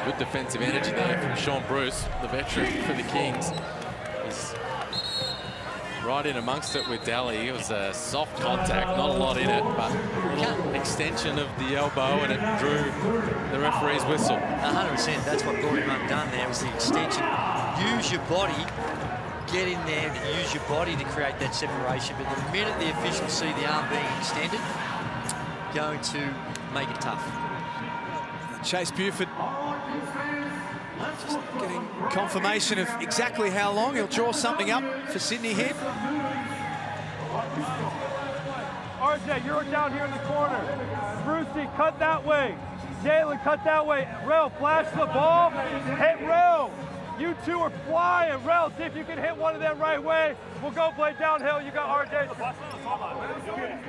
Good defensive energy there from Sean Bruce, the veteran for the Kings. He's right in amongst it with Daly. It was a soft contact, not a lot in it, but a little extension of the elbow, and it drew the referee's whistle. 100%. That's what brought him undone there, was the extension. Use your body, get in there, use your body to create that separation. But the minute the officials see the arm being extended, going to make it tough. Chase Buford just getting confirmation of exactly how long. He'll draw something up for Sydney here. RJ, you're down here in the corner. Brucey, cut that way. Jalen, cut that way. Rel, flash the ball. Hit Rel. You two are flying. Rel, see if you can hit one of them right way. We'll go play downhill. You got RJ.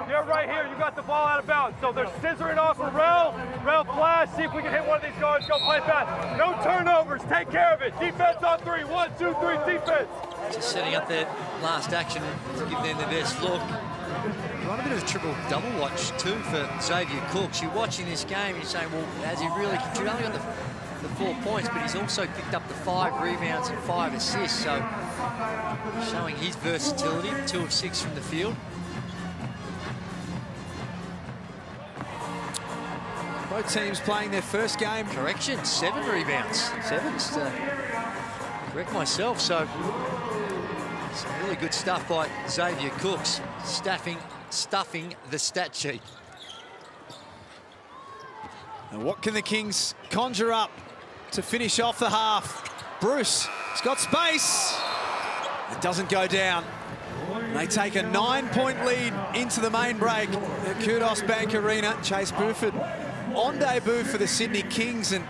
You're right here. You got the ball out of bounds. So they're scissoring off for Rel. Rel, flash. See if we can hit one of these guards. Go play fast. No turnovers. Take care of it. Defense on 3. 1, 2, 3. Defense. Just setting up that last action to give them the best look. Got a bit of a triple-double watch too for Xavier Cooks. You're watching this game, you're saying, well, has he really contributed? Only got the 4 points, but he's also picked up the 5 rebounds and 5 assists, so showing his versatility. 2 of 6 from the field. Both teams playing their first game. Correction, 7 rebounds. 7, just to correct myself. So some really good stuff by Xavier Cooks, stuffing the stat sheet. And what can the Kings conjure up to finish off the half? Bruce has got space. It doesn't go down. And they take a 9-point lead into the main break at Kudos Bank Arena. Chase Buford on debut for the Sydney Kings, and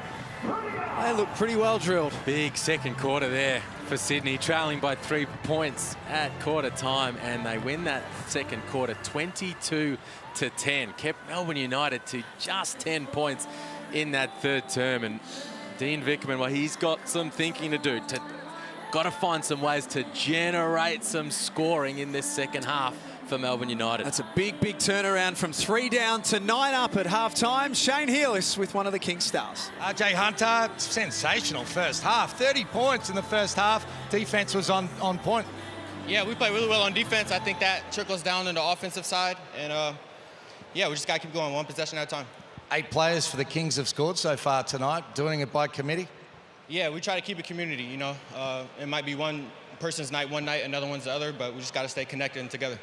they look pretty well drilled. Big second quarter there for Sydney, trailing by 3 points at quarter time, and they win that second quarter 22-10. Kept Melbourne United to just 10 points in that third term. And Dean Vickerman, well, he's got some thinking to do. Got to find some ways to generate some scoring in this second half for Melbourne United. That's a big, big turnaround from 3 down to 9 up at halftime. Shane Healis with one of the Kings stars. RJ Hunter, sensational first half. 30 points in the first half. Defense was on point. Yeah, we play really well on defense. I think that trickles down in the offensive side. And, yeah, we just got to keep going 1 possession at a time. 8 players for the Kings have scored so far tonight, doing it by committee. Yeah, we try to keep it community, you know. It might be one person's night one night, another one's the other, but we just got to stay connected and together.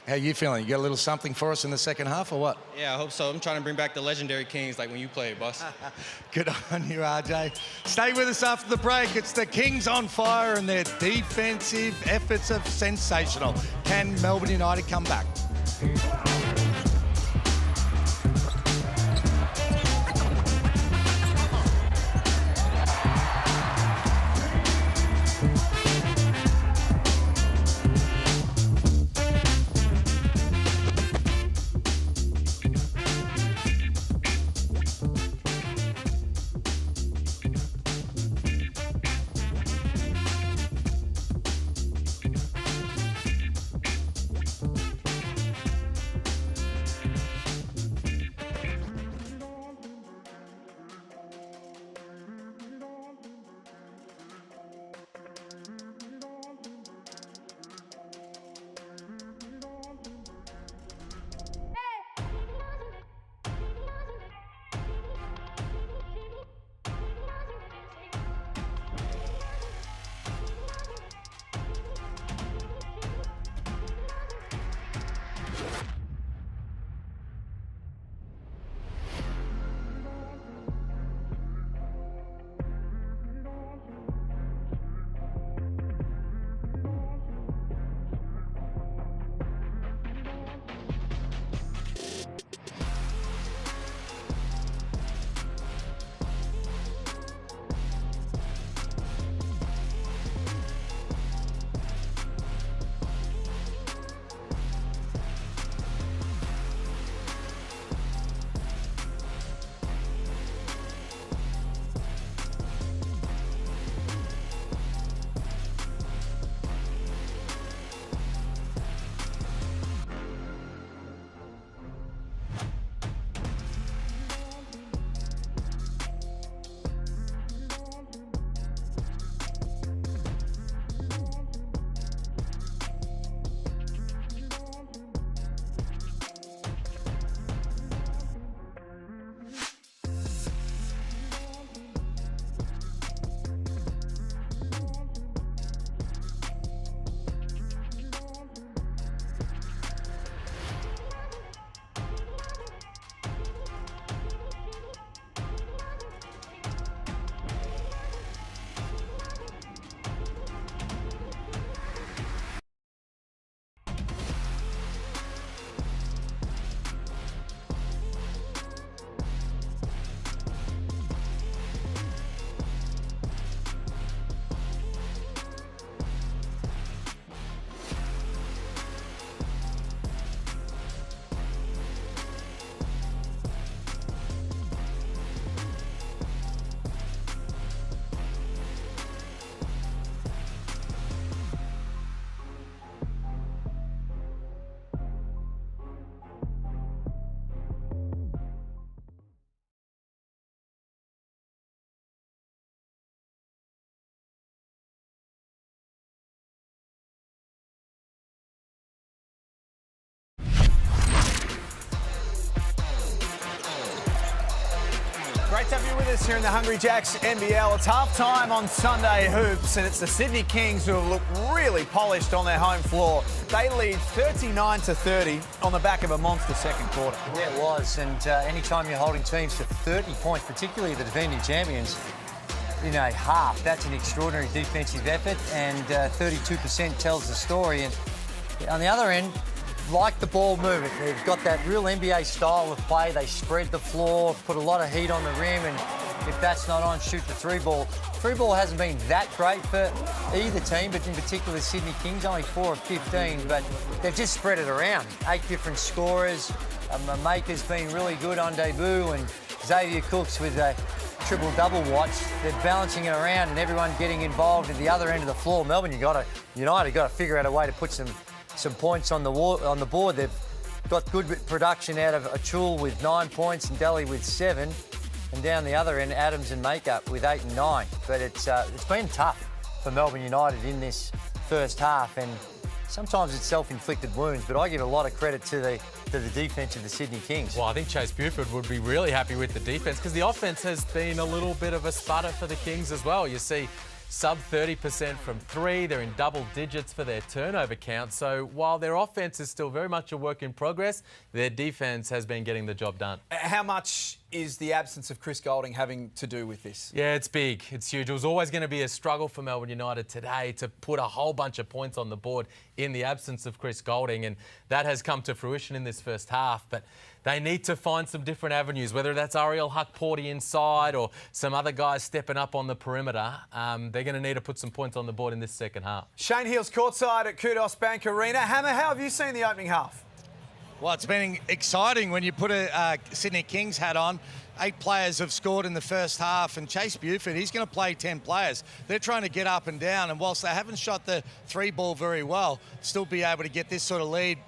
How are you feeling? You got a little something for us in the second half or what? Yeah, I hope so. I'm trying to bring back the legendary Kings like when you played, boss. Good on you, RJ. Stay with us after the break. It's the Kings on fire and their defensive efforts are sensational. Can Melbourne United come back? Great to have you with us here in the Hungry Jacks NBL. It's half-time on Sunday Hoops, and it's the Sydney Kings who have looked really polished on their home floor. They lead 39-30 on the back of a monster second quarter. Yeah, it was, and anytime you're holding teams to 30 points, particularly the defending champions, in a half, that's an extraordinary defensive effort, and 32% tells the story. And on the other end, like the ball movement, they've got that real NBA style of play. They spread the floor, put a lot of heat on the rim, and if that's not on, shoot the three ball. Three ball hasn't been that great for either team, but in particular Sydney Kings, only 4 of 15, but they've just spread it around. 8 different scorers. Maker's been really good on debut, and Xavier Cooks with a triple-double watch. They're balancing it around and everyone getting involved at the other end of the floor. Melbourne United got to figure out a way to put some points on the board. They've got good production out of Achul with 9 points and Delhi with 7. And down the other end, Adams and Makeup with 8 and 9. But it's been tough for Melbourne United in this first half, and sometimes it's self-inflicted wounds, but I give a lot of credit to the defence of the Sydney Kings. Well, I think Chase Buford would be really happy with the defence, because the offence has been a little bit of a sputter for the Kings as well. You see sub 30% from 3. They're in double digits for their turnover count. So while their offence is still very much a work in progress, their defence has been getting the job done. How much is the absence of Chris Goulding having to do with this? Yeah, it's big. It's huge. It was always going to be a struggle for Melbourne United today to put a whole bunch of points on the board in the absence of Chris Goulding, and that has come to fruition in this first half. But they need to find some different avenues, whether that's Ariel Huck-Porty inside or some other guys stepping up on the perimeter. They're going to need to put some points on the board in this second half. Shane Heal's courtside at Kudos Bank Arena. Hammer, how have you seen the opening half? Well, it's been exciting when you put a Sydney Kings hat on. 8 players have scored in the first half, and Chase Buford, he's going to play 10 players. They're trying to get up and down, and whilst they haven't shot the 3 ball very well, still be able to get this sort of lead,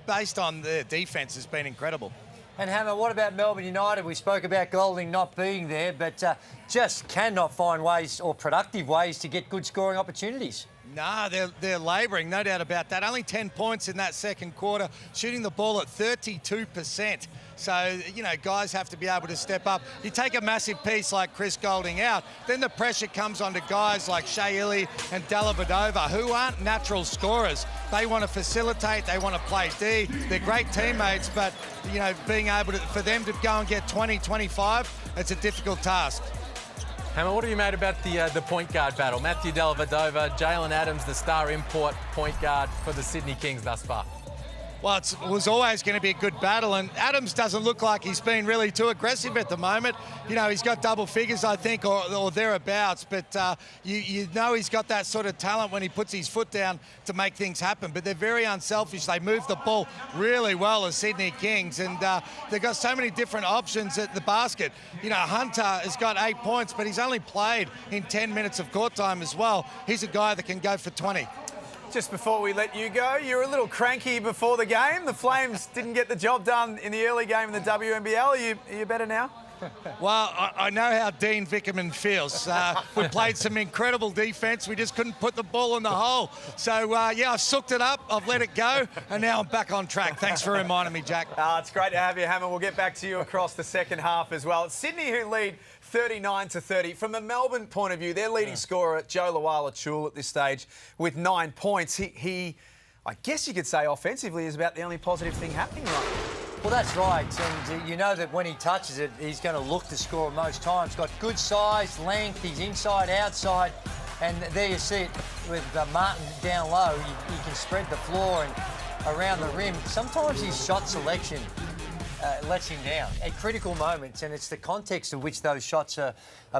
based on their defence has been incredible. And Hammer, what about Melbourne United? We spoke about Goulding not being there, but just cannot find ways or productive ways to get good scoring opportunities. No, they're labouring, no doubt about that. Only 10 points in that second quarter, shooting the ball at 32%. So, guys have to be able to step up. You take a massive piece like Chris Goulding out, then the pressure comes onto guys like Shea Ili and Dellavedova, who aren't natural scorers. They want to facilitate, they want to play D. They're great teammates, but, being able for them to go and get 20, 25, it's a difficult task. Hammer, what have you made about the point guard battle? Matthew Dellavedova, Jalen Adams, the star import point guard for the Sydney Kings thus far. Well, it was always going to be a good battle, and Adams doesn't look like he's been really too aggressive at the moment. He's got double figures, I think, or thereabouts, but you know he's got that sort of talent when he puts his foot down to make things happen. But they're very unselfish. They move the ball really well as Sydney Kings, and they've got so many different options at the basket. Hunter has got 8 points, but he's only played in 10 minutes of court time as well. He's a guy that can go for 20. Just before we let you go, you were a little cranky before the game. The Flames didn't get the job done in the early game in the WNBL. Are you better now? Well, I know how Dean Vickerman feels. We played some incredible defence. We just couldn't put the ball in the hole. So, yeah, I've soaked it up. I've let it go. And now I'm back on track. Thanks for reminding me, Jack. It's great to have you, Hammer. We'll get back to you across the second half as well. It's Sydney who lead 39-30. From a Melbourne point of view, their leading scorer, Joe Lawala-Chul, at this stage with 9 points. He, I guess you could say offensively, is about the only positive thing happening right now. Well, that's right, and you know that when he touches it, he's going to look to score most times. Got good size, length, he's inside, outside, and there you see it with Martin down low. He can spread the floor and around the rim. Sometimes his shot selection lets him down at critical moments, and it's the context of which those shots are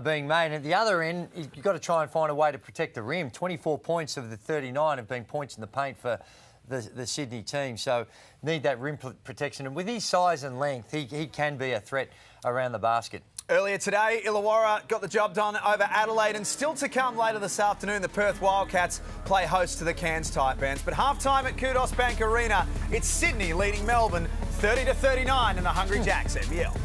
being made. And at the other end, you've got to try and find a way to protect the rim. 24 points of the 39 have been points in the paint for the Sydney team, so need that rim protection. And with his size and length, he can be a threat around the basket. Earlier today, Illawarra got the job done over Adelaide, and still to come later this afternoon, the Perth Wildcats play host to the Cairns Taipans. But half-time at Kudos Bank Arena, it's Sydney leading Melbourne 30-39 in the Hungry Jacks NBL.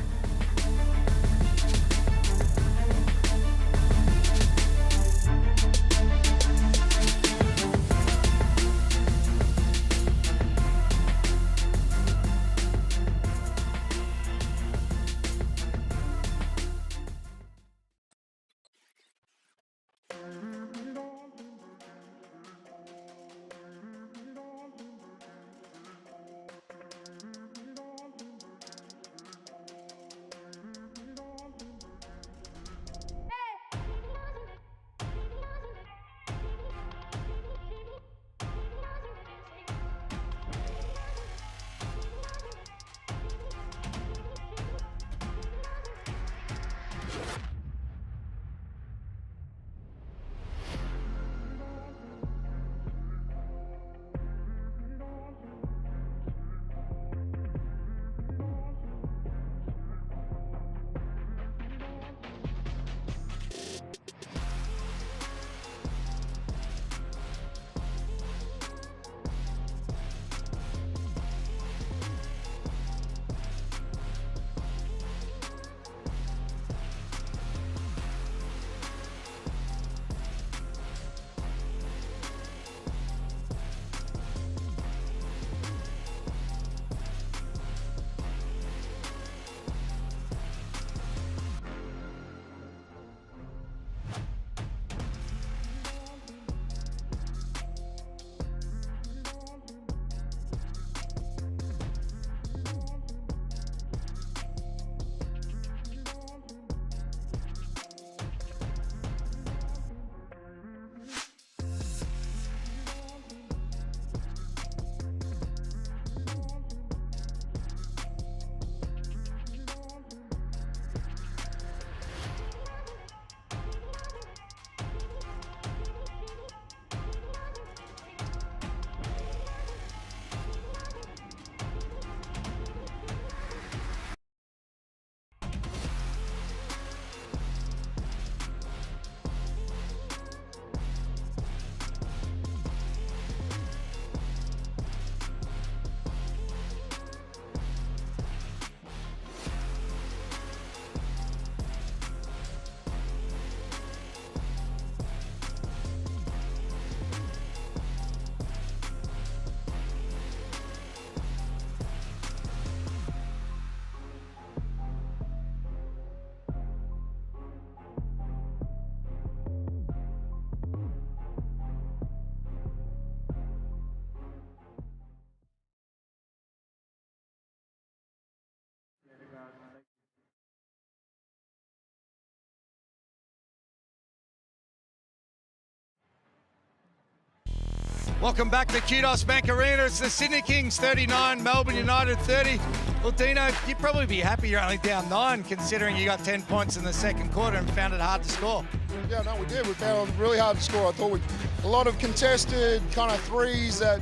Welcome back to Kudos Bank Arena. It's the Sydney Kings 39, Melbourne United 30. Well, Dino, you'd probably be happy you're only down 9, considering you got 10 points in the second quarter and found it hard to score. Yeah, no, we did. We found it really hard to score. I thought a lot of contested kind of threes that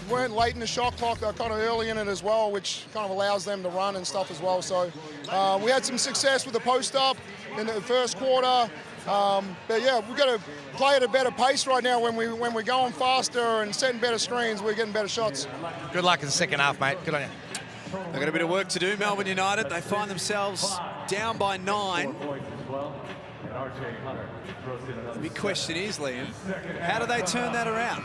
weren't late in the shot clock. They're kind of early in it as well, which kind of allows them to run and stuff as well. So we had some success with the post-up in the first quarter. But yeah, we've got to play at a better pace right now. When we're going faster and setting better screens, we're getting better shots. Good luck in the second half, mate. Good on you. They've got a bit of work to do, Melbourne United. They find themselves down by 9. The big question is, Liam, how do they turn that around?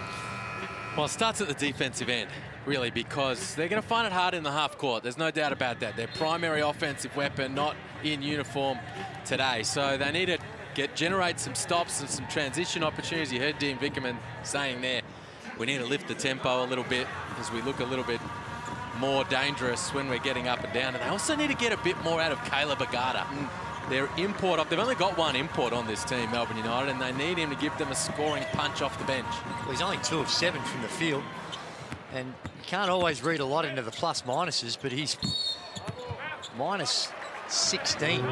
Well, it starts at the defensive end, really, because they're going to find it hard in the half court. There's no doubt about that. Their primary offensive weapon not in uniform today. So they need to generate some stops and some transition opportunities. You heard Dean Vickerman saying there, we need to lift the tempo a little bit as we look a little bit more dangerous when we're getting up and down. And they also need to get a bit more out of Caleb Agata. Their import they've only got one import on this team, Melbourne United, and they need him to give them a scoring punch off the bench. Well, he's only 2 of 7 from the field, and you can't always read a lot into the plus minuses, but he's minus 16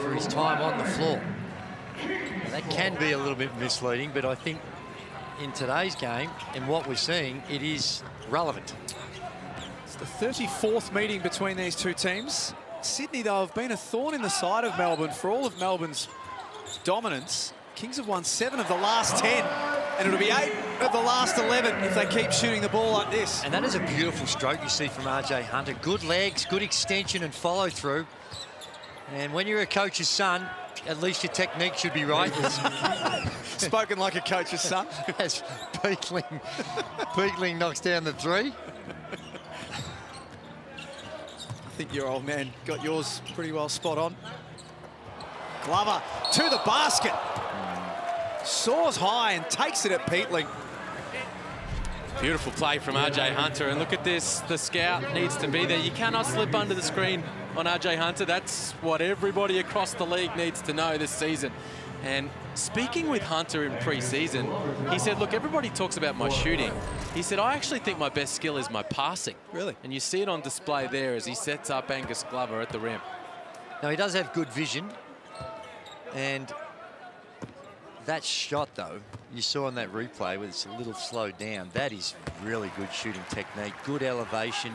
for his time on the floor. Now, that can be a little bit misleading, but I think in today's game and what we're seeing, it is relevant. It's the 34th meeting between these two teams. Sydney, though, have been a thorn in the side of Melbourne for all of Melbourne's dominance. Kings have won 7 of the last 10, and it'll be 8 of the last 11 if they keep shooting the ball like this. And that is a beautiful stroke you see from RJ Hunter. Good legs, good extension and follow through. And when you're a coach's son, at least your technique should be right. Spoken like a coach's son. As Peekling knocks down the 3. I think your old man got yours pretty well spot on. Glover to the basket. Soars high and takes it at Peetling. Beautiful play from RJ Hunter, and look at this, the scout needs to be there. You cannot slip under the screen on RJ Hunter. That's what everybody across the league needs to know this season. And speaking with Hunter in pre-season, he said, look, everybody talks about my shooting. He said, I actually think my best skill is my passing. Really? And you see it on display there as he sets up Angus Glover at the rim. Now, he does have good vision. And that shot, though, you saw on that replay where it's a little slowed down. That is really good shooting technique. Good elevation.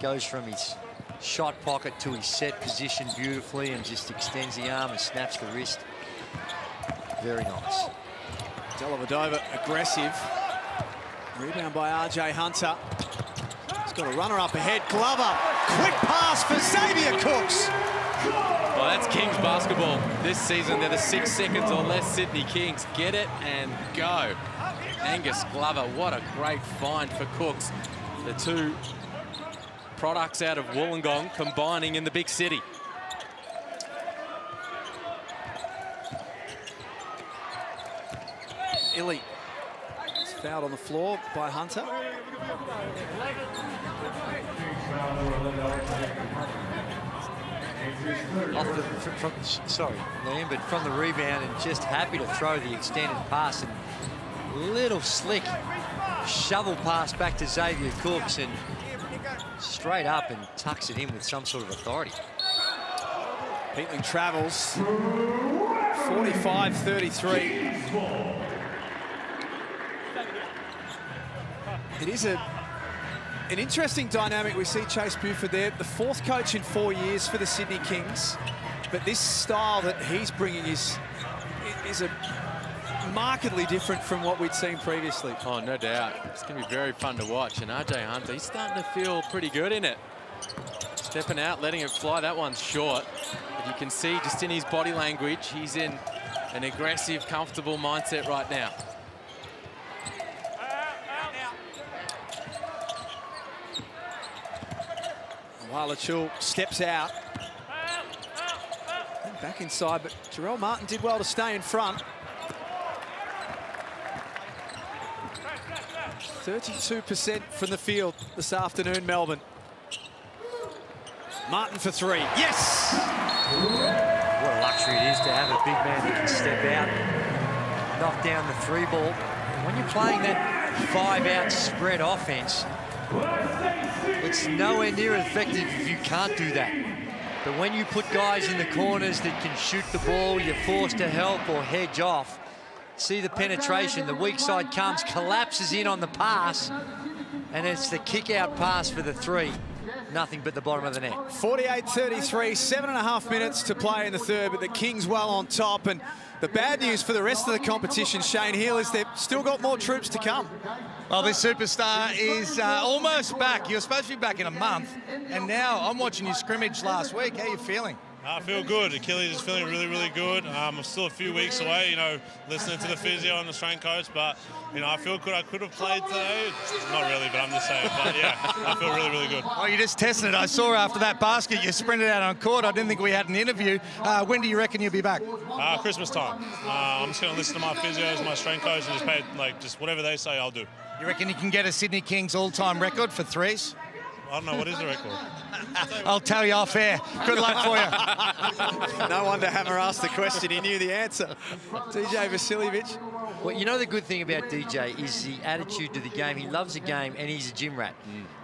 Goes from his shot pocket to his set position beautifully and just extends the arm and snaps the wrist. Very nice. Dellavedova aggressive. Rebound by RJ Hunter. He's got a runner up ahead. Glover. Quick pass for Xavier Cooks. Well, that's Kings basketball. This season, they're the 6 seconds or less Sydney Kings. Get it and go. Angus Glover, what a great find for Cooks. The two products out of Wollongong combining in the big city. Illy is fouled on the floor by Hunter. Sorry, Liam, but from the rebound and just happy to throw the extended pass and little slick shovel pass back to Xavier Cooks and straight up and tucks it in with some sort of authority. Peetling travels. 45-33. It is an interesting dynamic. We see Chase Buford there, the 4th coach in 4 years for the Sydney Kings. But this style that he's bringing is a markedly different from what we'd seen previously. Oh, no doubt. It's going to be very fun to watch. And RJ Hunter, he's starting to feel pretty good in it. Stepping out, letting it fly. That one's short. But you can see just in his body language, he's in an aggressive, comfortable mindset right now. Walachul steps out. And back inside, but Jarrell Martin did well to stay in front. 32% from the field this afternoon, Melbourne. Martin for 3. Yes! What a luxury it is to have a big man that can step out, knock down the 3 ball. When you're playing that 5-out spread offense, it's nowhere near effective if you can't do that. But when you put guys in the corners that can shoot the ball, you're forced to help or hedge off. See the penetration, the weak side comes, collapses in on the pass, and it's the kick-out pass for the three. Nothing but the bottom of the net. 48-33, 7.5 minutes to play in the third, but the Kings well on top. And the bad news for the rest of the competition, Shane Hill, is they've still got more troops to come. Well, this superstar is almost back. You're supposed to be back in a month, and now I'm watching you scrimmage last week. How are you feeling? I feel good. Achilles is feeling really, really good. I'm still a few weeks away, you know, listening to the physio and the strength coach, but, you know, I feel good. I could have played today. Not really, but I'm just saying. But, yeah, I feel really, really good. Oh, you just tested it. I saw after that basket, you sprinted out on court. I didn't think we had an interview. When do you reckon you'll be back? Christmas time. I'm just going to listen to my physios, my strength coach, and just pay, just whatever they say, I'll do. You reckon you can get a Sydney Kings all-time record for threes? I don't know. What is the record? I'll tell you off air. Good luck for you. No wonder Hammer asked the question. He knew the answer. DJ Vasiljevic. Well, you know the good thing about DJ is the attitude to the game. He loves the game, and he's a gym rat.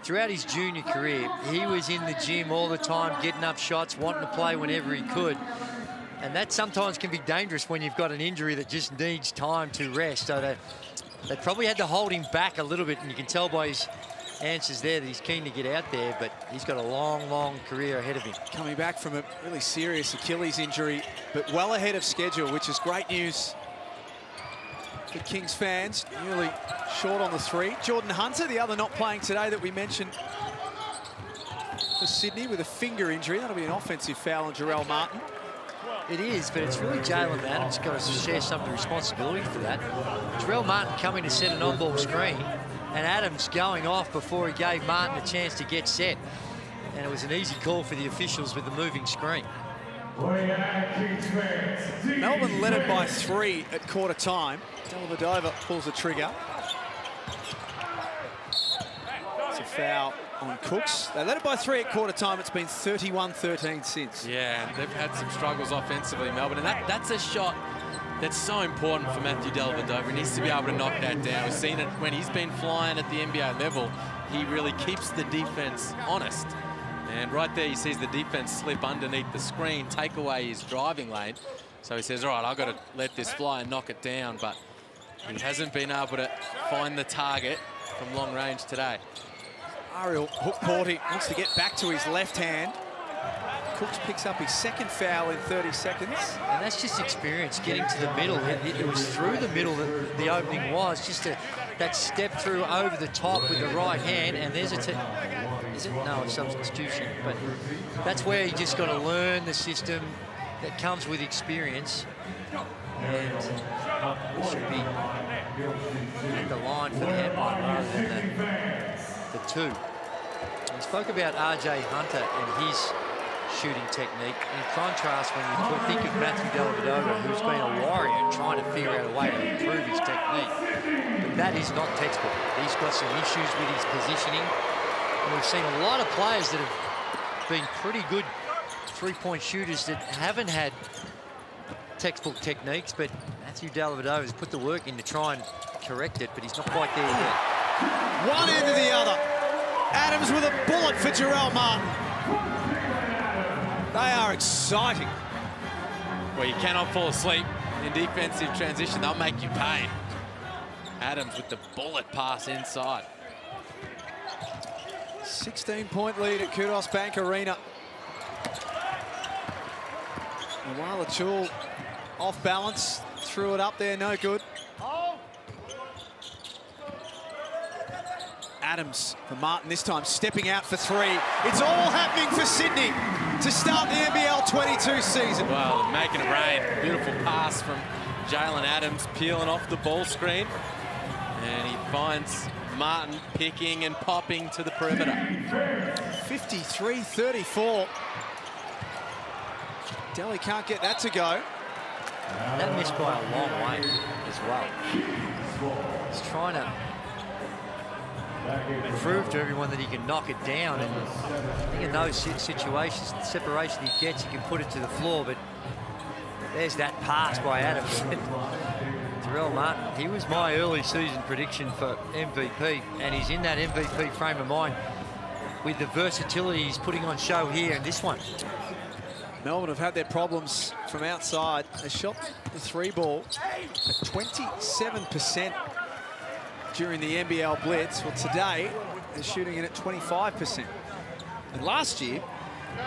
Throughout his junior career, he was in the gym all the time, getting up shots, wanting to play whenever he could. And that sometimes can be dangerous when you've got an injury that just needs time to rest. So they probably had to hold him back a little bit, and you can tell by his answers there that he's keen to get out there, but he's got a long, long career ahead of him. Coming back from a really serious Achilles injury, but well ahead of schedule, which is great news for Kings fans. Nearly short on the three. Jordan Hunter, the other not playing today that we mentioned for Sydney with a finger injury. That'll be an offensive foul on Jarrell Martin. It is, but it's really Jalen Adams got to share some of the responsibility for that. Jarrell Martin coming to set an on-ball screen, and Adams going off before he gave Martin a chance to get set. And it was an easy call for the officials with the moving screen. Melbourne led it by 3 at quarter time. Dellavedova pulls the trigger. It's a foul on Cooks. They led it by 3 at quarter time. It's been 31-13 since. Yeah, they've had some struggles offensively, Melbourne, and that's a shot that's so important for Matthew Dellavedova. He needs to be able to knock that down. We've seen it when he's been flying at the NBA level. He really keeps the defense honest. And right there, he sees the defense slip underneath the screen, take away his driving lane. So he says, all right, I've got to let this fly and knock it down. But he hasn't been able to find the target from long range today. Ariel Hook-Porty wants to get back to his left hand. Cooks picks up his second foul in 30 seconds. And that's just experience getting to the middle. It was through the middle that the opening was. Just that step through over the top with the right hand. And there's is it? No, a substitution. But that's where you just got to learn the system that comes with experience. And it should be at the line for the handball rather than the two. We spoke about RJ Hunter and his shooting technique. In contrast, when you think of Matthew Dellavedova, who's been a warrior trying to figure out a way to improve his technique. But that is not textbook. He's got some issues with his positioning. And we've seen a lot of players that have been pretty good three-point shooters that haven't had textbook techniques, but Matthew Dellavedova has put the work in to try and correct it, but he's not quite there yet. One end to the other. Adams with a bullet for Jarrell Martin. They are exciting. Well, you cannot fall asleep in defensive transition. They'll make you pay. Adams with the bullet pass inside. 16-point lead at Kudos Bank Arena. And while Achul off balance, threw it up there, no good. Adams for Martin this time, stepping out for 3. It's all happening for Sydney to start the NBL22 season. Well, making it rain. Beautiful pass from Jalen Adams, peeling off the ball screen. And he finds Martin picking and popping to the perimeter. 53-34. Delhi can't get that to go. That missed by a long way as well. He's trying to prove to everyone that he can knock it down. And I think in those situations, the separation he gets, he can put it to the floor. But there's that pass by Adams. Jarrell Martin, he was my early season prediction for MVP, and he's in that MVP frame of mind with the versatility he's putting on show here in this one. Melbourne have had their problems from outside. They shot the 3 ball at 27% during the NBL Blitz. Well, today, they're shooting it at 25%. And last year,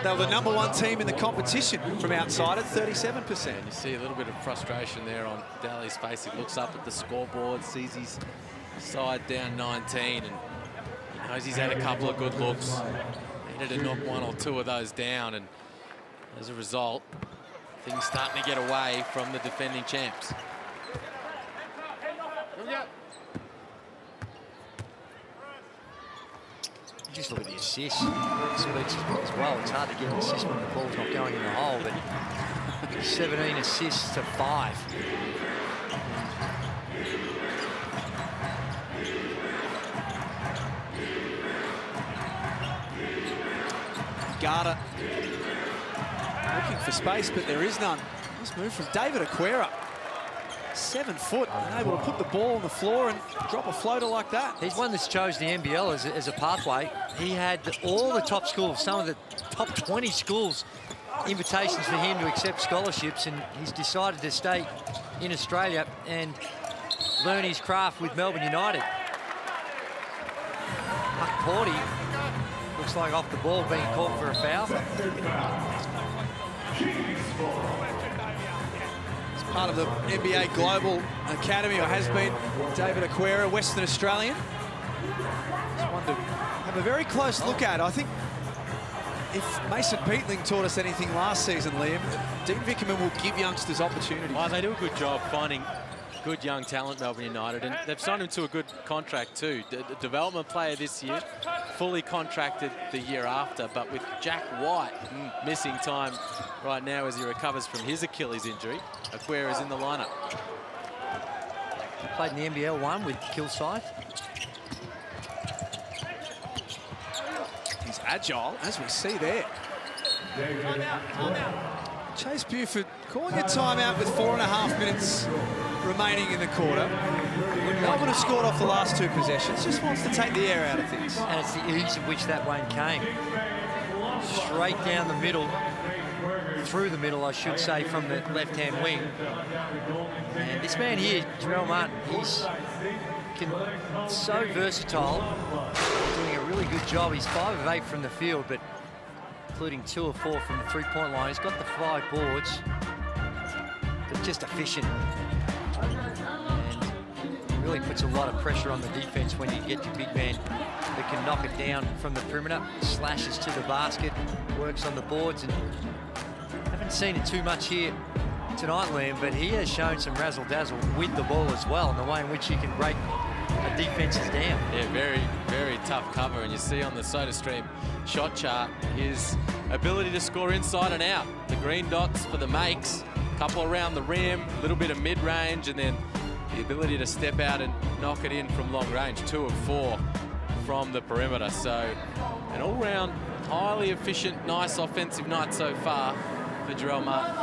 they were the #1 team in the competition from outside at 37%. And you see a little bit of frustration there on Daly's face. He looks up at the scoreboard, sees his side down 19, and he knows he's had a couple of good looks. Needed to knock 1 or 2 of those down, and as a result, things starting to get away from the defending champs. Just look at the assists. Speaks as well. It's hard to get an assist when the ball's not going in the hole, but 17 assists to 5. Garter looking for space, but there is none. Nice move from David Aquera. 7 foot, and able to put the ball on the floor and drop a floater like that. He's one that's chose the NBL as a pathway. He had all the top schools, some of the top 20 schools, invitations for him to accept scholarships, and he's decided to stay in Australia and learn his craft with Melbourne United. Huck Porty looks like off the ball, being called for a foul. Part of the NBA Global Academy, or has been, David Aquera, Western Australian. Just one to have a very close look at. I think if Mason Peatling taught us anything last season, Liam, Dean Vickerman will give youngsters opportunities. Well, they do a good job finding good young talent, Melbourne United, and they've signed him to a good contract too. Development player this year, fully contracted the year after, but with Jack White missing time right now as he recovers from his Achilles injury, Aquera is in the lineup. He played in the NBL 1 with Kilsyth. He's agile, as we see there. Chase Buford calling a timeout with 4.5 minutes remaining in the quarter. Melbourne have scored off the last 2 possessions, just wants to take the air out of things. And it's the ease at which that one came. Straight down the middle, through the middle, I should say, from the left-hand wing. And this man here, Jarrell Martin, he's so versatile, doing a really good job. He's 5 of 8 from the field, but including 2 of 4 from the 3-point line. He's got the 5 boards, but just efficient. And really puts a lot of pressure on the defense when you get your big man that can knock it down from the perimeter, slashes to the basket, works on the boards. And haven't seen it too much here tonight, Liam, but he has shown some razzle-dazzle with the ball as well, and the way in which he can break defenses down. Yeah, very, very tough cover, and you see on the SodaStream shot chart his ability to score inside and out. The green dots for the makes, couple around the rim, a little bit of mid-range, and then the ability to step out and knock it in from long range. 2 of 4 from the perimeter. So an all-round, highly efficient, nice offensive night so far for Jarrell Martin.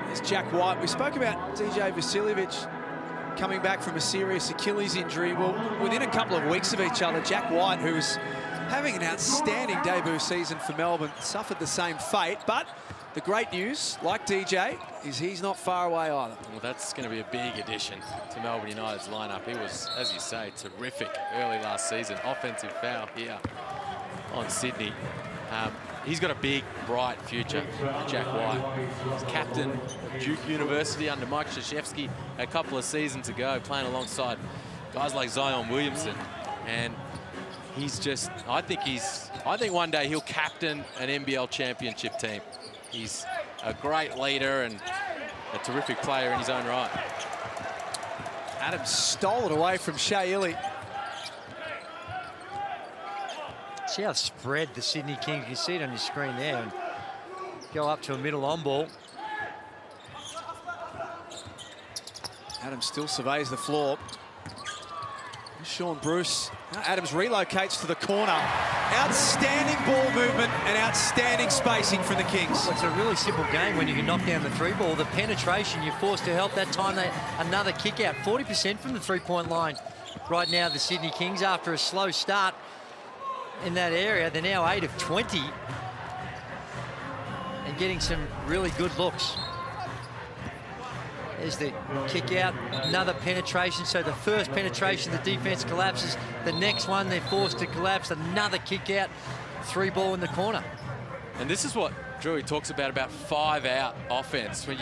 There's Jack White. We spoke about DJ Vasiljevic coming back from a serious Achilles injury. Well, within a couple of weeks of each other, Jack White, who was having an outstanding debut season for Melbourne, suffered the same fate. But the great news, like DJ, is he's not far away either. Well, that's going to be a big addition to Melbourne United's lineup. He was, as you say, terrific early last season. Offensive foul here on Sydney. He's got a big, bright future, Jack White. He's captain of Duke University under Mike Krzyzewski a couple of seasons ago, playing alongside guys like Zion Williamson. And he's just, I think one day he'll captain an NBL championship team. He's a great leader and a terrific player in his own right. Adams stole it away from Shea Illy. See how spread the Sydney Kings, you see it on your screen there, and go up to a middle on ball. Adams still surveys the floor. Sean Bruce Now Adams relocates to the corner. Outstanding ball movement and outstanding spacing from the Kings. Well, it's a really simple game when you can knock down the three ball. The penetration, you're forced to help. That time, another kick out. 40% from the three-point line. Right now, the Sydney Kings, after a slow start in that area, they're now 8 of 20 and getting some really good looks. There's the kick out, another penetration. So the first penetration, the defense collapses. The next one, they're forced to collapse. Another kick out, three ball in the corner. And this is what Drewy talks about 5-out offense, when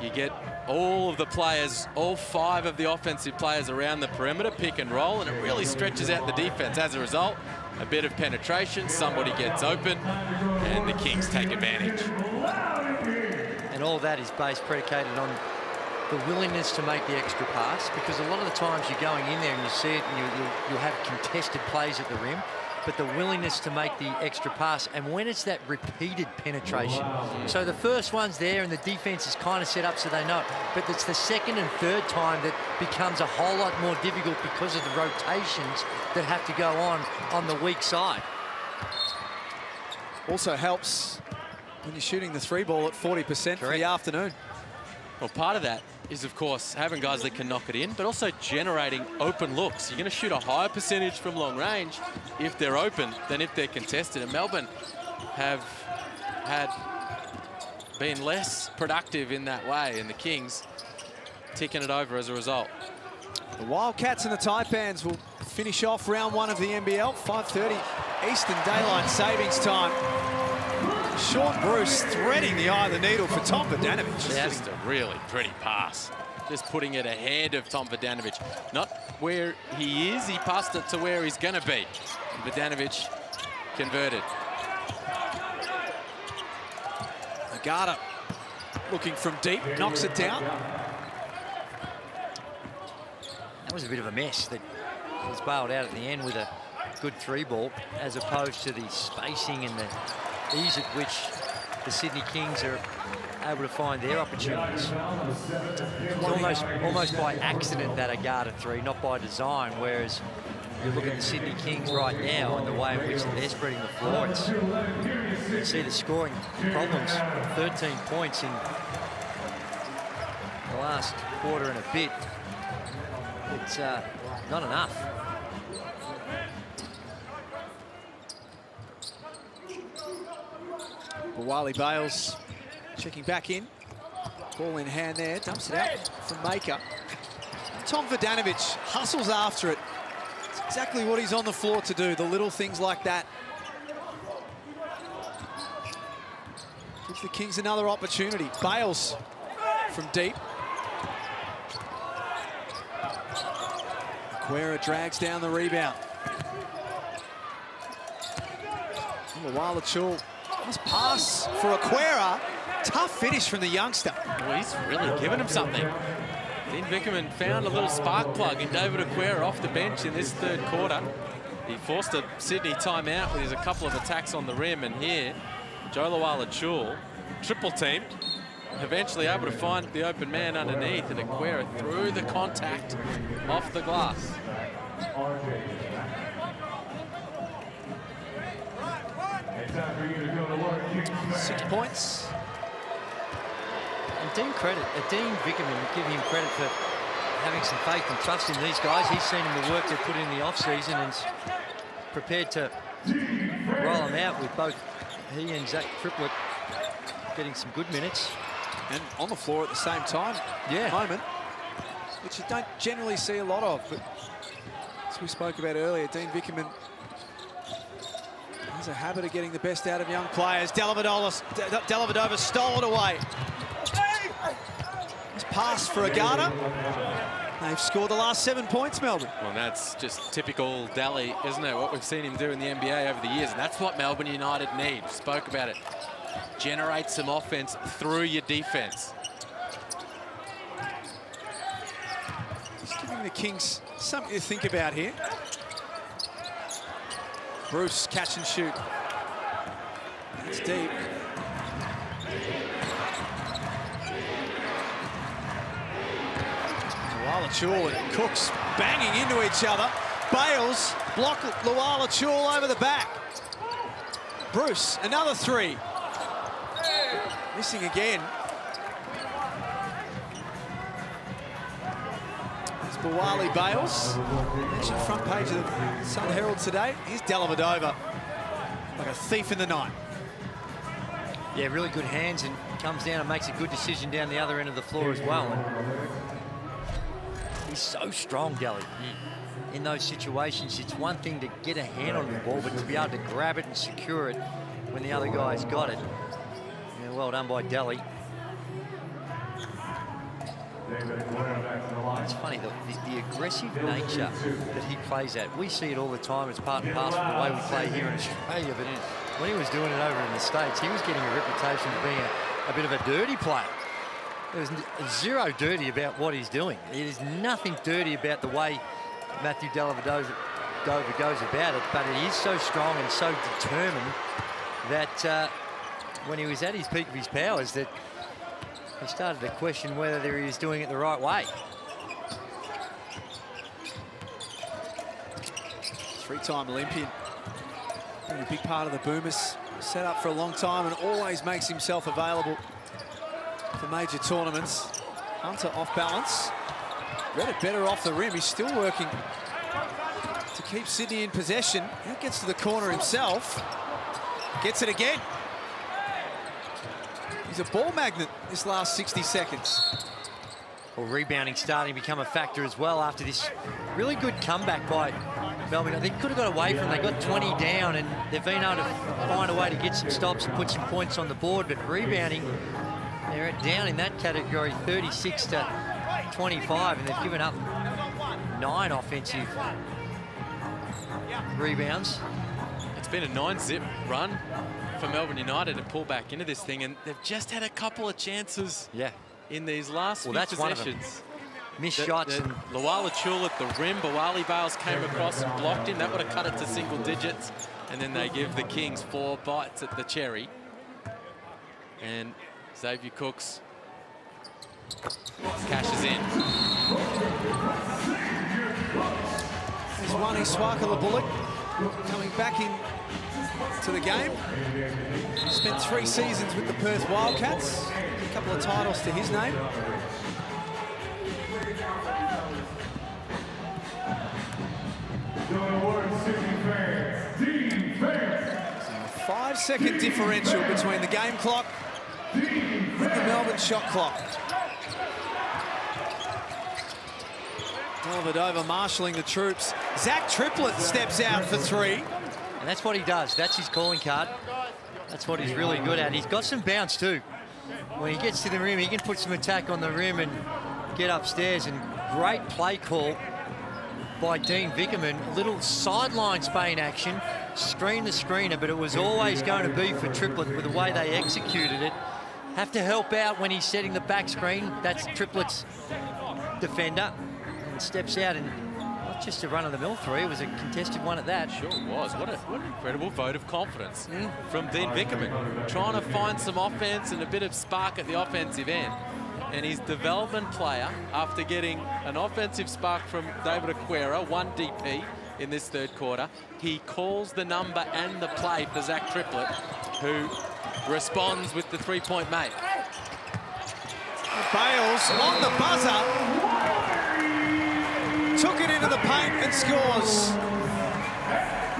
you get all of the players, all 5 of the offensive players around the perimeter, pick and roll, and it really stretches out the defense. As a result, a bit of penetration, somebody gets open, and the Kings take advantage. And all that is predicated on the willingness to make the extra pass, because a lot of the times you're going in there and you see it and you'll have contested plays at the rim, but the willingness to make the extra pass, and when it's that repeated penetration. So the first one's there and the defense is kind of set up so they know it, but it's the second and third time that becomes a whole lot more difficult because of the rotations that have to go on the weak side. Also helps when you're shooting the three ball at 40% for the afternoon. Well, part of that is, of course, having guys that can knock it in, but also generating open looks. You're going to shoot a higher percentage from long range if they're open than if they're contested. And Melbourne have been less productive in that way, and the Kings ticking it over as a result. The Wildcats and the Taipans will finish off round 1 of the NBL. 5:30 Eastern Daylight Savings Time. Sean Bruce threading the eye of the needle for Tom Vodanovic. Just a really pretty pass. Just putting it ahead of Tom Vodanovic. Not where he is, he passed it to where he's going to be. And Vodanovic converted. Agata looking from deep, knocks it down. That was a bit of a mess that was bailed out at the end with a good three ball, as opposed to the spacing and the ease at which the Sydney Kings are able to find their opportunities. It's almost by accident, that Agata three, not by design, whereas you look at the Sydney Kings right now and the way in which they're spreading the floor, you see the scoring problems. 13 points in the last quarter and a bit. It's not enough. Wally Bales checking back in. Ball in hand there, dumps it out from Maker. Tom Vodanovic hustles after it. It's exactly what he's on the floor to do, the little things like that. Gives the Kings another opportunity. Bales from deep. Aquera drags down the rebound. Wala Chul. Nice pass for Aquera. Tough finish from the youngster. Well, he's really given him something. Dean Vickerman found a little spark plug in David Aquera off the bench in this third quarter. He forced a Sydney timeout with a couple of attacks on the rim, and here, Joe Lawala-Chul, triple teamed, eventually able to find the open man underneath, and Aquera through the contact off the glass. 6 points. And Dean Vickerman, give him credit for having some faith and trust in these guys. He's seen the work they've put in the off-season and is prepared to roll them out, with both he and Zach Triplett getting some good minutes. And on the floor at the same time, moment, which you don't generally see a lot of. But as we spoke about earlier, Dean Vickerman has a habit of getting the best out of young players. Dellavedova stole it away. It's pass for Agata. They've scored the last 7 points, Melbourne. Well, that's just typical Daly, isn't it? What we've seen him do in the NBA over the years, and that's what Melbourne United need. We spoke about it. Generate some offense through your defense. Just giving the Kings something to think about here. Bruce, catch and shoot. It's deep. Wala-Chul and Cooks banging into each other. Bales block Luala Chul over the back. Bruce, another three. Missing again. It's Bawali Bales. Mentioned front page of the Sun Herald today. Here's Dellavedova like a thief in the night. Yeah, really good hands, and comes down and makes a good decision down the other end of the floor as well. And he's so strong, Delly. In those situations, it's one thing to get a hand on the ball, but to be able to grab it and secure it when the other guy's got it. Yeah, well done by Delly. It's funny, the aggressive nature that he plays at. We see it all the time. It's part and parcel of the way we play here in Australia. But when he was doing it over in the States, he was getting a reputation of being a bit of a dirty player. There's zero dirty about what he's doing. There's nothing dirty about the way Matthew Dellavedova goes about it, but it is so strong and so determined that when he was at his peak of his powers, that he started to question whether he was doing it the right way. Three-time Olympian. Been a big part of the Boomers. Set up for a long time and always makes himself available for major tournaments. Hunter off balance. Read it better off the rim. He's still working to keep Sydney in possession. He gets to the corner himself. Gets it again. He's a ball magnet this last 60 seconds. Well, rebounding starting to become a factor as well after this really good comeback by Melbourne. They could have got away from it. They got 20 down, and they've been able to find a way to get some stops and put some points on the board. But rebounding, they're down in that category, 36 to 25, and they've given up 9 offensive rebounds. It's been a 9-zip run for Melbourne United to pull back into this thing, and they've just had a couple of chances in these last few possessions. Missed shots. And Luala Chul at the rim. Bawali Bales came across and blocked him. That would have cut it to single digits. And then they give the Kings 4 bites at the cherry. And Xavier Cooks cashes in. There's Wani Swakala-Bullock coming back in to the game. He spent 3 seasons with the Perth Wildcats. A couple of titles to his name. A 5-second differential between the game clock and the Melbourne shot clock. Dellavedova marshalling the troops. Zach Triplett steps out for 3. And that's what he does. That's his calling card. That's what he's really good at. He's got some bounce too. When he gets to the rim, he can put some attack on the rim and get upstairs. And great play call by Dean Vickerman. Little sideline Spain action. Screen the screener, but it was always going to be for Triplett with the way they executed it. Have to help out when he's setting the back screen. That's Triplett's defender. And steps out, and not just a run-of-the-mill 3, it was a contested one at that. Sure was. What an incredible vote of confidence from Dean Vickerman. Trying to find some offense and a bit of spark at the offensive end. And his development player, after getting an offensive spark from David Aquera, 1 DP in this third quarter, he calls the number and the play for Zach Triplett, who responds with the 3-point make. Bales on the buzzer. Took it into the paint and scores.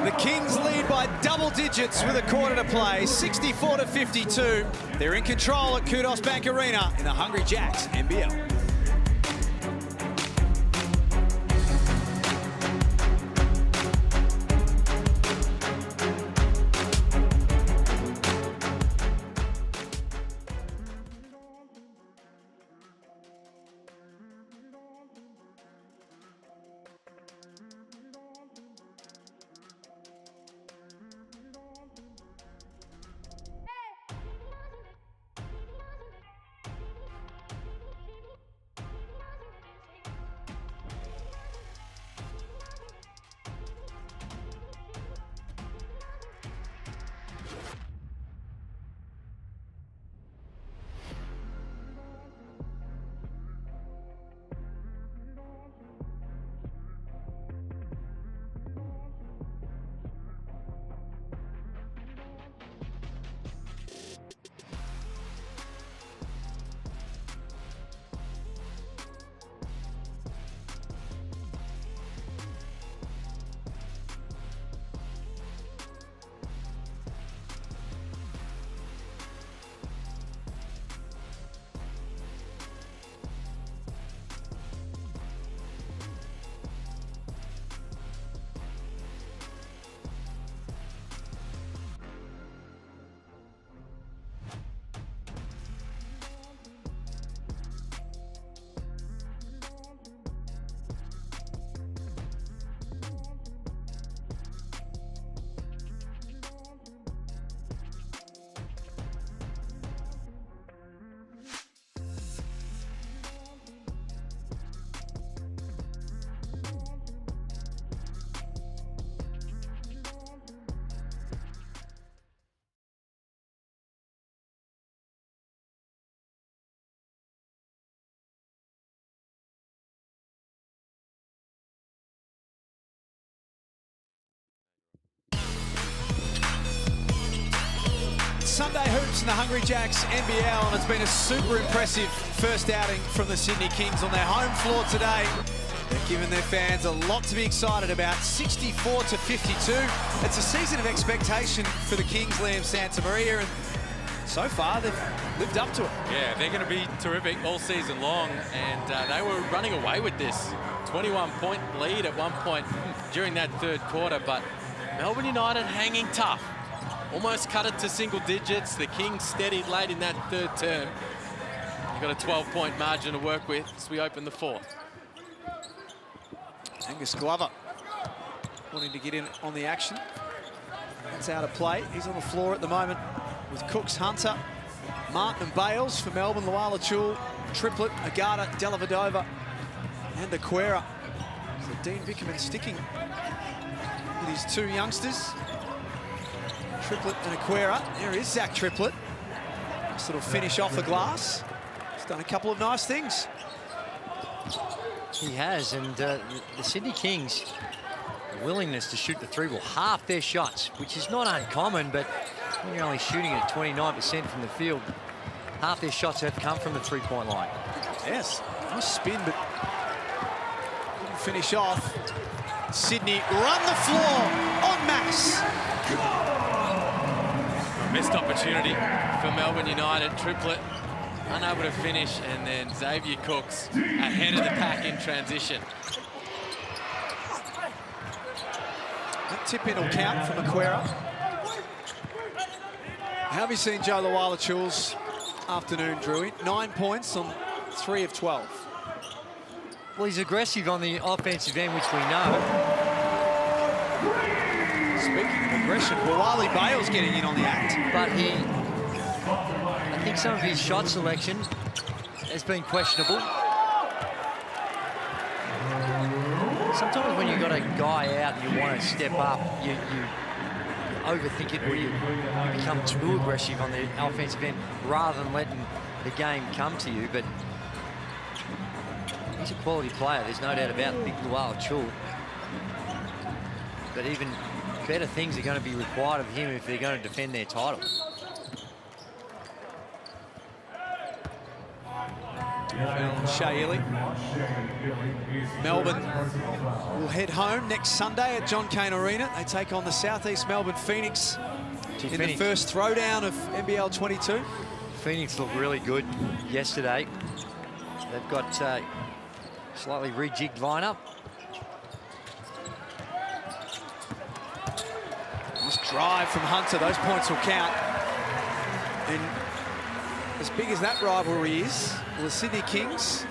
The Kings lead by double digits with a quarter to play, 64 to 52. They're in control at Kudos Bank Arena in the Hungry Jacks NBL. Sunday hoops in the Hungry Jacks NBL, and it's been a super impressive first outing from the Sydney Kings on their home floor today. They've given their fans a lot to be excited about, 64-52. It's a season of expectation for the Kings, Liam Santamaria, and so far they've lived up to it. Yeah, they're going to be terrific all season long, and they were running away with this 21-point lead at one point during that third quarter, but Melbourne United hanging tough. Almost cut it to single digits. The Kings steadied late in that third term. You've got a 12-point margin to work with as we open the fourth. Angus Glover wanting to get in on the action. That's out of play. He's on the floor at the moment with Cooks, Hunter, Martin and Bales for Melbourne. Luala-Chul, Triplet, Agata, Dellavedova and Aquera. So Dean Vickerman sticking with his two youngsters, Triplet and Aquera. There is Zach Triplet. Nice little finish off the glass. He's done a couple of nice things. He has, and the Sydney Kings' willingness to shoot the three ball, half their shots, which is not uncommon, but when you're only shooting at 29% from the field, half their shots have come from the three-point line. Yes, nice spin, but couldn't finish off. Sydney run the floor en masse. A missed opportunity for Melbourne United. Triplet unable to finish, and then Xavier Cooks ahead of the pack in transition. That tip-in will count from Aquera. How have you seen Joe Luala-Chul's afternoon, Drewy? 9 points on 3 of 12. Well, he's aggressive on the offensive end, which we know. Speaking of aggression, Wally Bale's getting in on the act. But I think some of his shot selection has been questionable. Sometimes when you've got a guy out and you want to step up, you overthink it, where you become too aggressive on the offensive end rather than letting the game come to you. But he's a quality player, there's no doubt about Big Luala-Chul. But even better things are going to be required of him if they're going to defend their title. Shayeli. Melbourne will head home next Sunday at John Cain Arena. They take on the Southeast Melbourne Phoenix in the first throwdown of NBL22. Phoenix looked really good yesterday. They've got slightly rejigged lineup. This drive from Hunter, those points will count. And as big as that rivalry is, well, the Sydney Kings,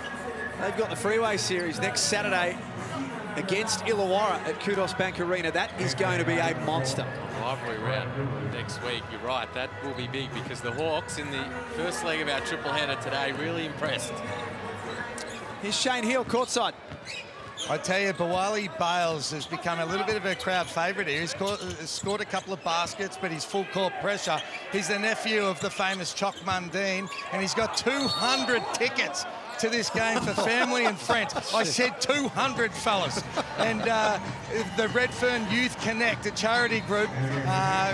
they've got the Freeway Series next Saturday against Illawarra at Kudos Bank Arena. That is going to be a monster. Rivalry round next week, you're right, that will be big because the Hawks in the first leg of our triple header today really impressed. Here's Shane Hill courtside. I tell you, Bawali Bales has become a little bit of a crowd favourite here. He's scored a couple of baskets, but he's full court pressure. He's the nephew of the famous Choc Mundine, and he's got 200 tickets to this game for family and friends. I said 200, fellas. And the Redfern Youth Connect, a charity group,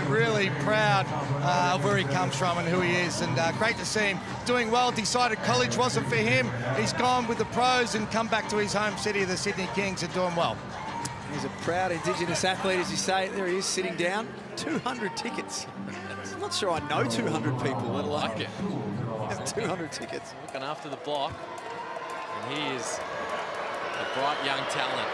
really proud of where he comes from and who he is. And great to see him doing well. Decided college wasn't for him. He's gone with the pros and come back to his home city, the Sydney Kings, and doing well. He's a proud Indigenous athlete, as you say. There he is, sitting down. 200 tickets. I'm not sure I know 200 people, let alone like it. Have 200 tickets. Looking after the block. And he is a bright young talent.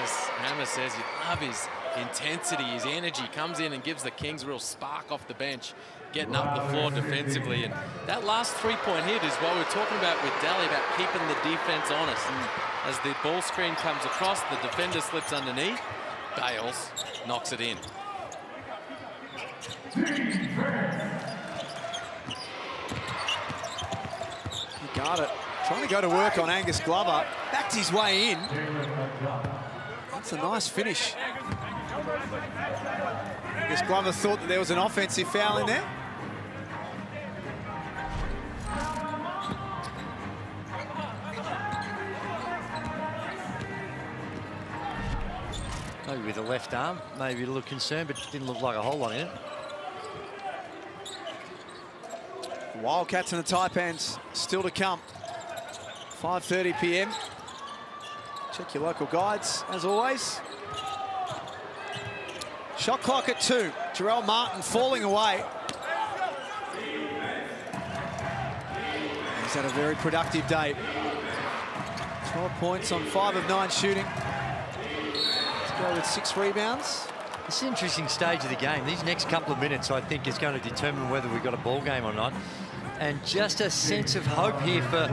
As Hammer says, you love his intensity, his energy. Comes in and gives the Kings a real spark off the bench, getting up the floor defensively. And that last three-point hit is what we're talking about with Daly, about keeping the defense honest. And as the ball screen comes across, the defender slips underneath. Bales knocks it in. He got it. Trying to go to work on Angus Glover. Backed his way in. That's a nice finish. Angus Glover thought that there was an offensive foul in there. Maybe with the left arm, maybe a little concerned, but didn't look like a whole lot in it. Wildcats and the Taipans still to come. 5:30 p.m. Check your local guides, as always. Shot clock at 2. Jarrell Martin falling away. He's had a very productive day. 12 points on 5 of 9 shooting. Let's go with 6 rebounds. It's an interesting stage of the game. These next couple of minutes, I think, is going to determine whether we've got a ball game or not. And just a sense of hope here for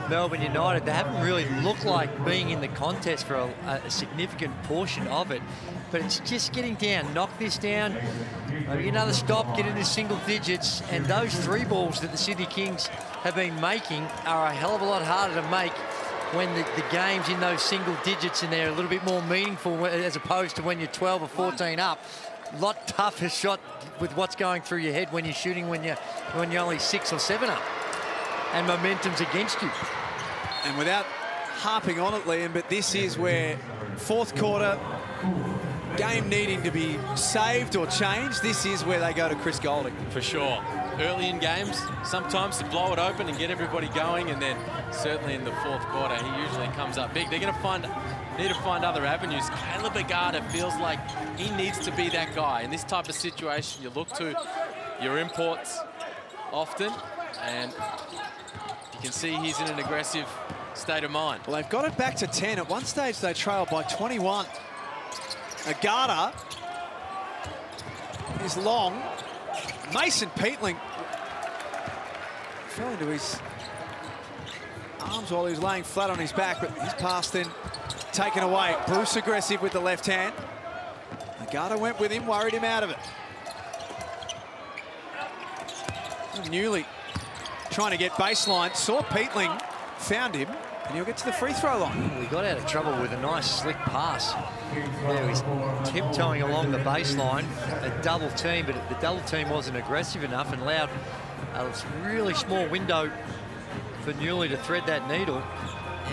Melbourne United. They haven't really looked like being in the contest for a significant portion of it. But it's just getting down. Knock this down. Maybe another stop, get into single digits. And those 3 balls that the Sydney Kings have been making are a hell of a lot harder to make when the game's in those single digits and they're a little bit more meaningful as opposed to when you're 12 or 14 up. A lot tougher shot with what's going through your head when you're shooting when you're only 6 or 7 up. And momentum's against you. And without harping on it, Liam, but this is where fourth quarter, game needing to be saved or changed, this is where they go to Chris Goulding. For sure. Early in games, sometimes to blow it open and get everybody going, and then certainly in the fourth quarter, he usually comes up big. They're going to need to find other avenues. Caleb Agada feels like he needs to be that guy. In this type of situation, you look to your imports often, and you can see he's in an aggressive state of mind. Well, they've got it back to 10. At one stage, they trailed by 21. Agada is long. Mason Peatling fell into his arms while he was laying flat on his back, but his pass then taken away. Bruce aggressive with the left hand. Agada went with him, worried him out of it. Newley trying to get baseline, saw Peatling, found him, and he'll get to the free throw line. Well, he got out of trouble with a nice slick pass. There he's tiptoeing along the baseline, a double team, but the double team wasn't aggressive enough and allowed a really small window for Newley to thread that needle.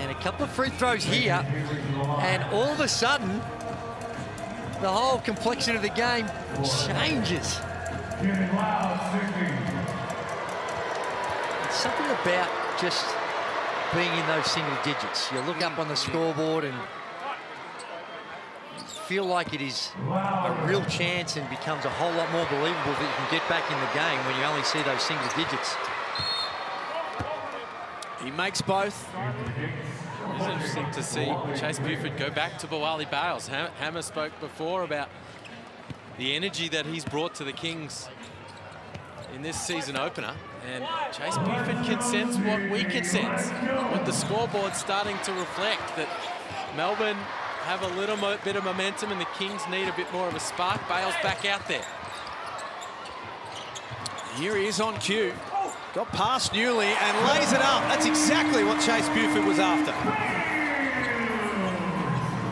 And a couple of free throws here, and all of a sudden, the whole complexion of the game changes. It's something about just being in those single digits. You look up on the scoreboard and feel like it is a real chance and becomes a whole lot more believable that you can get back in the game when you only see those single digits. He makes both. It's interesting to see Chase Buford go back to Bawali Bales. Hammer spoke before about the energy that he's brought to the Kings in this season opener. And Chase Buford can sense what we can sense, with the scoreboard starting to reflect that Melbourne have a little bit of momentum and the Kings need a bit more of a spark. Bales back out there. Here he is on cue. Got past Newley and lays it up. That's exactly what Chase Buford was after.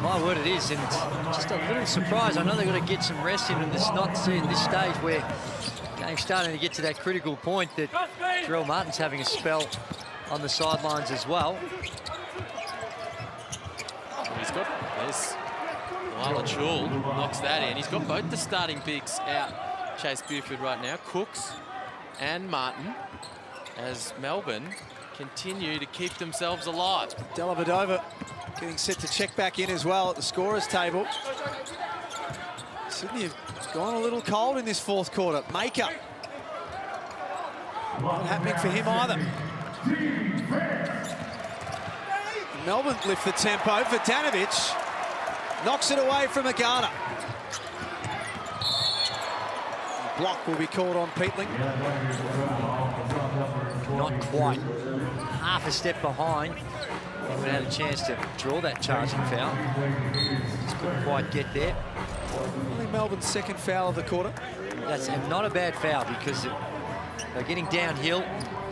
My word, it is, and it's just a little surprise. I know they've got to get some rest in, and it's not seeing this stage where the game's starting to get to that critical point that Jarrell Martin's having a spell on the sidelines as well. He's got, there's Lala Chul, knocks that in. He's got both the starting bigs out, Chase Buford right now, Cooks and Martin, as Melbourne continue to keep themselves alive. Dellavedova getting set to check back in as well at the scorer's table. Sydney have gone a little cold in this fourth quarter. Makeup. Not happening for him either. Melbourne lift the tempo. Vodanovic knocks it away from Agada. Block will be called on Peatling. Not quite. Half a step behind. He would have had a chance to draw that charging foul. Just couldn't quite get there. Only Melbourne's second foul of the quarter. That's not a bad foul because they're getting downhill.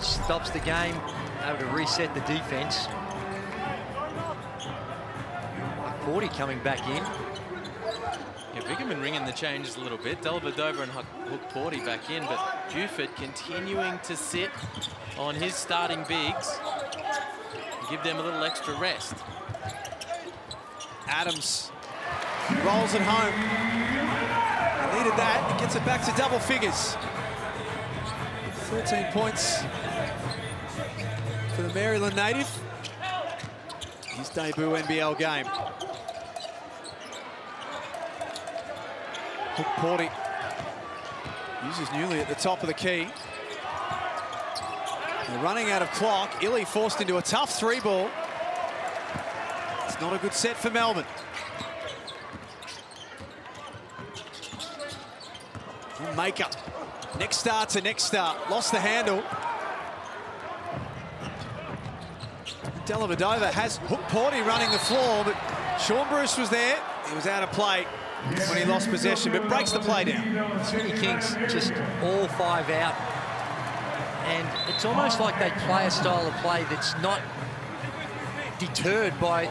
Stops the game, able to reset the defense. 40 coming back in. Yeah, Biggerman ringing the changes a little bit. Dellavedova and Hook Porty back in, but Buford continuing to sit on his starting bigs and give them a little extra rest. Adams rolls it home. They needed that. He gets it back to double figures. 13 points for the Maryland native. His debut NBL game. Hook Porty uses Newley at the top of the key. They're running out of clock. Illy forced into a tough 3-ball. It's not a good set for Melbourne. Makeup. Next start to next start. Lost the handle. Dellavedova has Hook Porty running the floor, but Sean Bruce was there. He was out of play when he lost possession, but breaks the play down. Sydney Kings just all 5 out. And it's almost like they play a style of play that's not deterred by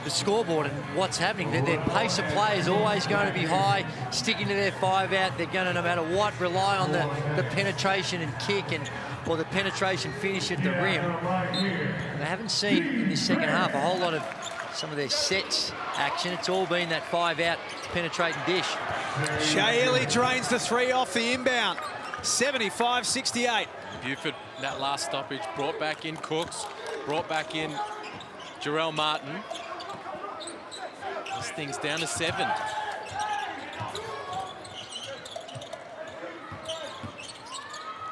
the scoreboard and what's happening. Their pace of play is always going to be high, sticking to their 5 out. They're going to, no matter what, rely on the penetration and kick or the penetration finish at the rim. And they haven't seen in this second half a whole lot of some of their sets action. It's all been that 5 out penetrate and dish. Shea Illy drains the 3 off the inbound. 75-68. Buford, that last stoppage, brought back in Cooks, brought back in Jarrell Martin. This thing's down to 7.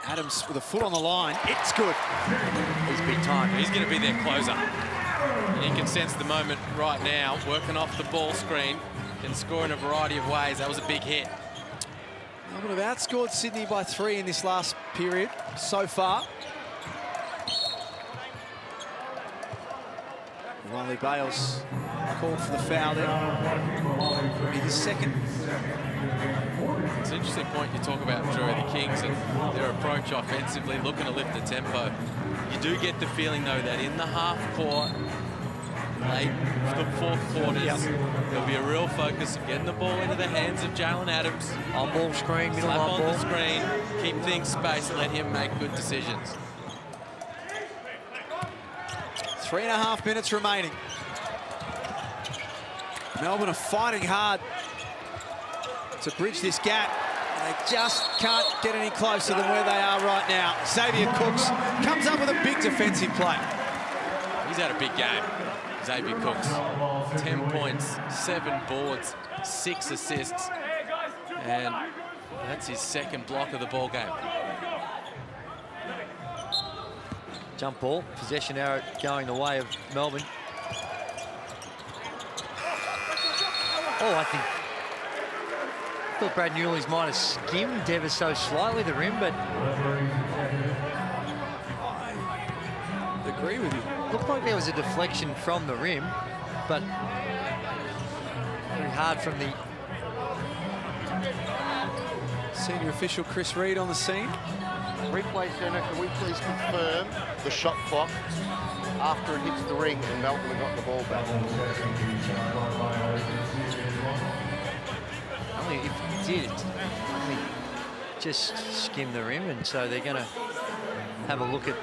Adams with a foot on the line. It's good. He's big time. He's going to be their closer. And he can sense the moment right now, working off the ball screen, can score in a variety of ways. That was a big hit. Melbourne have outscored Sydney by 3 in this last period so far. Riley Bales called for the foul there. It'll be his second. It's an interesting point you talk about, Drew, the Kings and their approach offensively, looking to lift the tempo. You do get the feeling, though, that in the half court, late the fourth quarters, there'll be a real focus of getting the ball into the hands of Jalen Adams. On ball screen, middle slap on the ball. screen, keep things spaced, and let him make good decisions. 3.5 minutes remaining. Melbourne are fighting hard to bridge this gap. They just can't get any closer than where they are right now. Xavier Cooks comes up with a big defensive play. He's had a big game, Xavier Cooks. 10 points, 7 boards, 6 assists, and that's his second block of the ball game. Jump ball, possession arrow going the way of Melbourne. Oh, I thought Brad Newley's might have skimmed ever so slightly the rim, but I agree with you. Looked like there was a deflection from the rim, but very hard from the senior official Chris Reid on the scene. Replay centre, can we please confirm the shot clock after it hits the ring and Melbourne have got the ball back? Only if it did, only just skim the rim, and so they're going to have a look at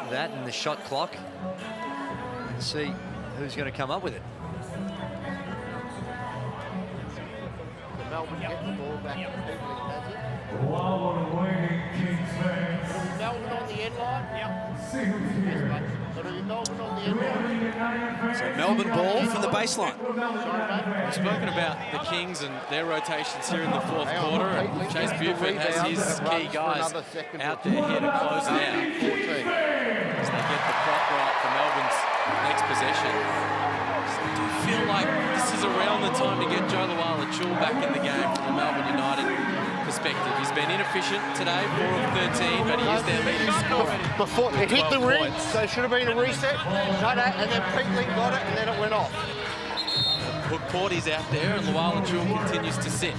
that and the shot clock and see who's going to come up with it. Can Melbourne get the ball back? Melbourne on the end line? Melbourne on the end line. So Melbourne ball from the baseline. We've spoken about the Kings and their rotations here in the fourth quarter, and Chase Buford has his key guys out there here to close it out as they get the clock right for Melbourne's next possession. Do you feel like this is around the time to get Joe Luala-Chul back in the game from the Melbourne United perspective? He's been inefficient today, 4 of 13, but he is their leading scorer. Before it hit the ring, points. so it should have been a reset. No, and then Peatling got it, and then it went off. Hook Porty's out there, and Luala-Chul continues to sit.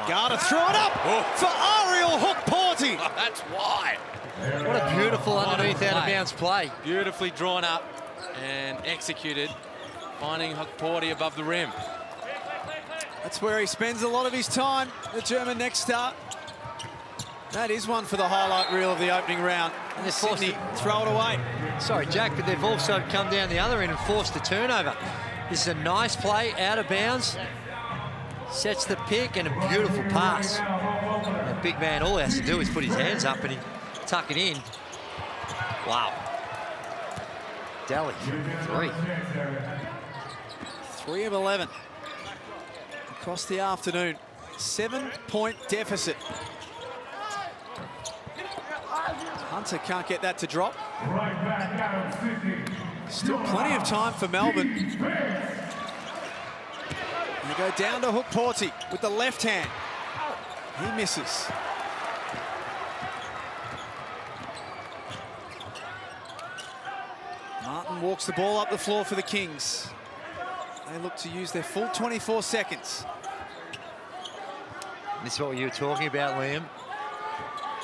Garter threw it up for Ariel Hook Porty. That's why. What a beautiful underneath out of bounds play. Beautifully drawn up and executed, finding Hook Porty above the rim. That's where he spends a lot of his time, the German next start. That is one for the highlight reel of the opening round. And Sydney throw it away. Sorry, Jack, but they've also come down the other end and forced a turnover. This is a nice play, out of bounds. Sets the pick and a beautiful pass. That big man, all he has to do is put his hands up and he tuck it in. Wow. Daly, 3. 3 of 11 across the afternoon. 7-point deficit. Hunter can't get that to drop. Still plenty of time for Melbourne. They go down to Hook Porty with the left hand. He misses. Martin walks the ball up the floor for the Kings. They look to use their full 24 seconds. This is what you were talking about, Liam.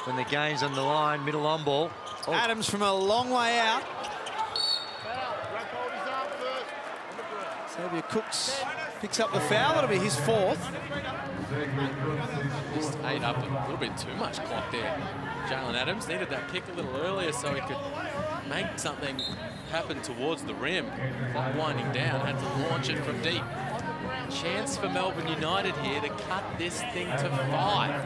When the game's on the line, middle on ball. Oh. Adams from a long way out. Xavier Cooks picks up the foul. It'll be his 4th. Just ate up a little bit too much clock there. Jalen Adams needed that pick a little earlier so he could make something happen towards the rim. Clock winding down, had to launch it from deep. Chance for Melbourne United here to cut this thing to 5.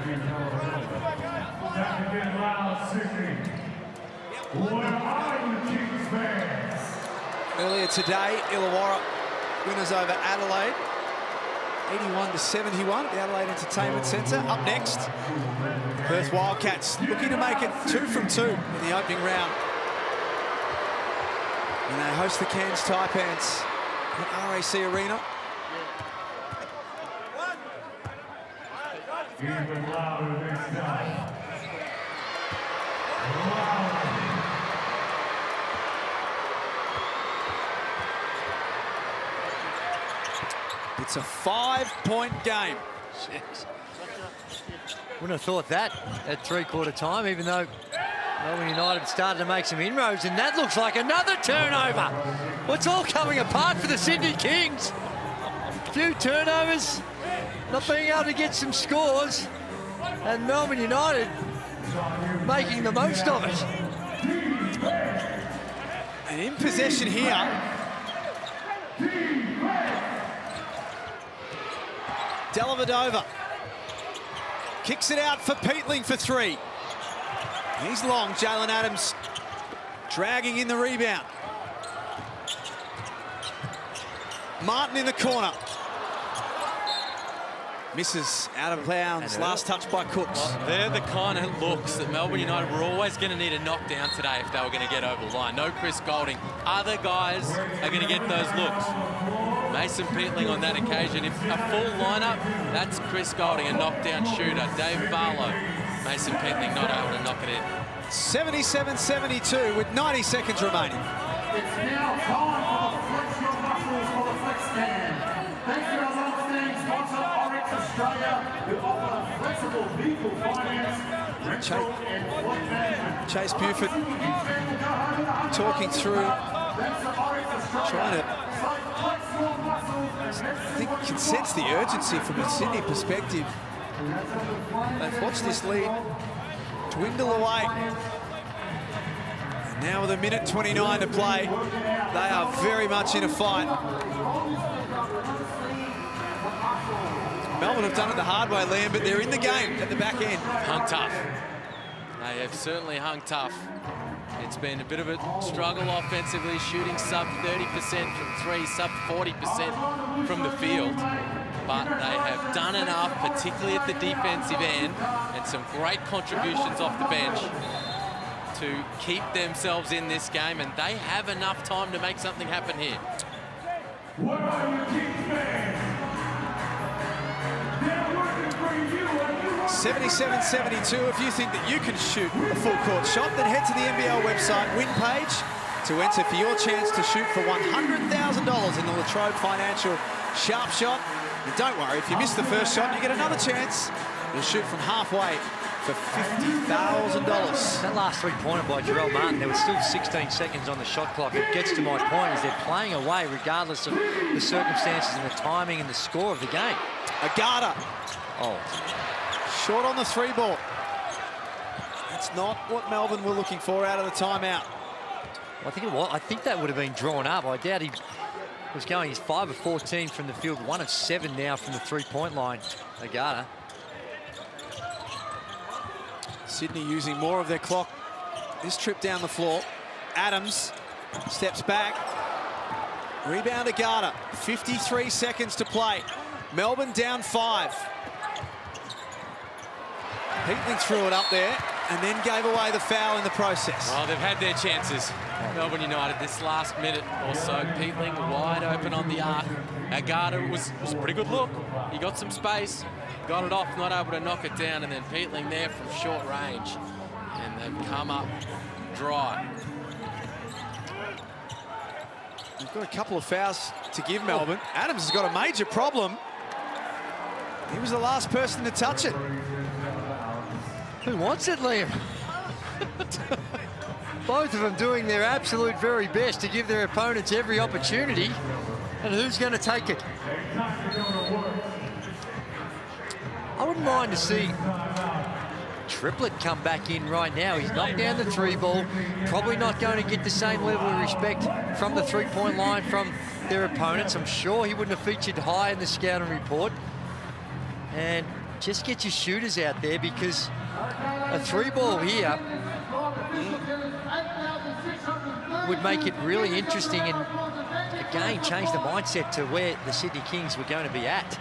Earlier today, Illawarra winners over Adelaide. 81-71 at the Adelaide Entertainment Centre. Up next, Perth Wildcats looking to make it 2 from 2 in the opening round. And they host the Cairns Taipans at RAC Arena. Even louder this time. It's a 5-point game. Wouldn't have thought that at 3/4 time, even though Melbourne United started to make some inroads, and that looks like another turnover. What's all coming apart for the Sydney Kings? A few turnovers, not being able to get some scores, and Melbourne United making the most of it. And in possession here, Dellavedova kicks it out for Peatling for 3. He's long. Jalen Adams dragging in the rebound. Martin in the corner. Misses out of bounds. Last touch by Cooks. Well, they're the kind of looks that Melbourne United were always going to need a knockdown today if they were going to get over the line. No Chris Golding. Other guys are going to get those looks. Mason Peatling on that occasion. If a full lineup, that's Chris Golding, a knockdown shooter. Dave Barlow. Mason Peatling not able to knock it in. 77-72 with 90 seconds remaining. It's now time for the Flex Your Muscles for the Flex Stand. Thanks to our long-standing sponsor, Oryx Australia, who offer flexible vehicle finance, rental and fleet management. Chase Buford talking through, trying to, I think, can sense the urgency from a Sydney perspective. They've watched this lead dwindle away. And now with a minute 29 to play, they are very much in a fight. Melbourne have done it the hard way, Liam, but they're in the game at the back end. Hung tough. They have certainly hung tough. It's been a bit of a struggle offensively, shooting sub 30% from 3, sub 40% from the field. But they have done enough, particularly at the defensive end, and some great contributions off the bench to keep themselves in this game, and they have enough time to make something happen here. What are you, Kings fans? They're working for you. 77-72. If you think that you can shoot a full court shot, then head to the NBL website win page to enter for your chance to shoot for $100,000 in the Latrobe Financial Sharp Shot. And don't worry, if you miss the first shot, you get another chance. You'll shoot from halfway for $50,000. That last three-pointer by Jarrell Martin, there was still 16 seconds on the shot clock. It gets to my point, is they're playing away regardless of the circumstances and the timing and the score of the game. Agata. Oh. Short on the 3-ball. That's not what Melbourne were looking for out of the timeout. Well, I think it was. I think that would have been drawn up. I doubt he was going. He's 5 of 14 from the field, 1 of 7 now from the three-point line. Agata. Sydney using more of their clock. This trip down the floor. Adams steps back. Rebound Agata. 53 seconds to play. Melbourne down 5. Peatling threw it up there and then gave away the foul in the process. Well, they've had their chances. Melbourne United this last minute or so. Peatling wide open on the arc. Agata was a pretty good look. He got some space, got it off, not able to knock it down, and then Peatling there from short range. And they've come up dry. We've got a couple of fouls to give Melbourne. Adams has got a major problem. He was the last person to touch it. Who wants it, Liam? Both of them doing their absolute very best to give their opponents every opportunity. And who's going to take it? I wouldn't mind to see Triplett come back in right now. He's knocked down the 3 ball. Probably not going to get the same level of respect from the 3-point line from their opponents. I'm sure he wouldn't have featured high in the scouting report. And just get your shooters out there, because a 3 ball here would make it really interesting and, again, change the mindset to where the Sydney Kings were going to be at.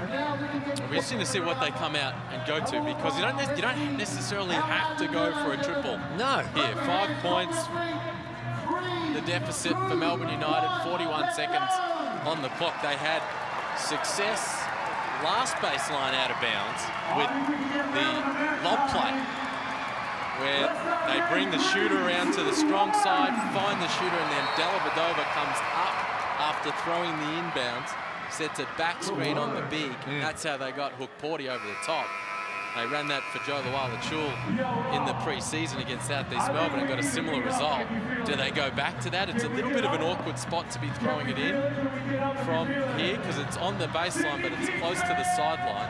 It'll be interesting to see what they come out and go to, because you don't necessarily have to go for a triple. No. Here, 5 points. The deficit for Melbourne United, 41 seconds on the clock. They had success last baseline out of bounds with the lob play, where they bring the shooter around to the strong side, find the shooter, and then Dellavedova comes up after throwing the inbounds, sets a back screen on the big. That's how they got Hook Porty over the top. They ran that for Joe Luala-Chul in the pre-season against Southeast Melbourne and got a similar result. Do they go back to that? It's a little bit of an awkward spot to be throwing it in from here, because it's on the baseline, but it's close to the sideline.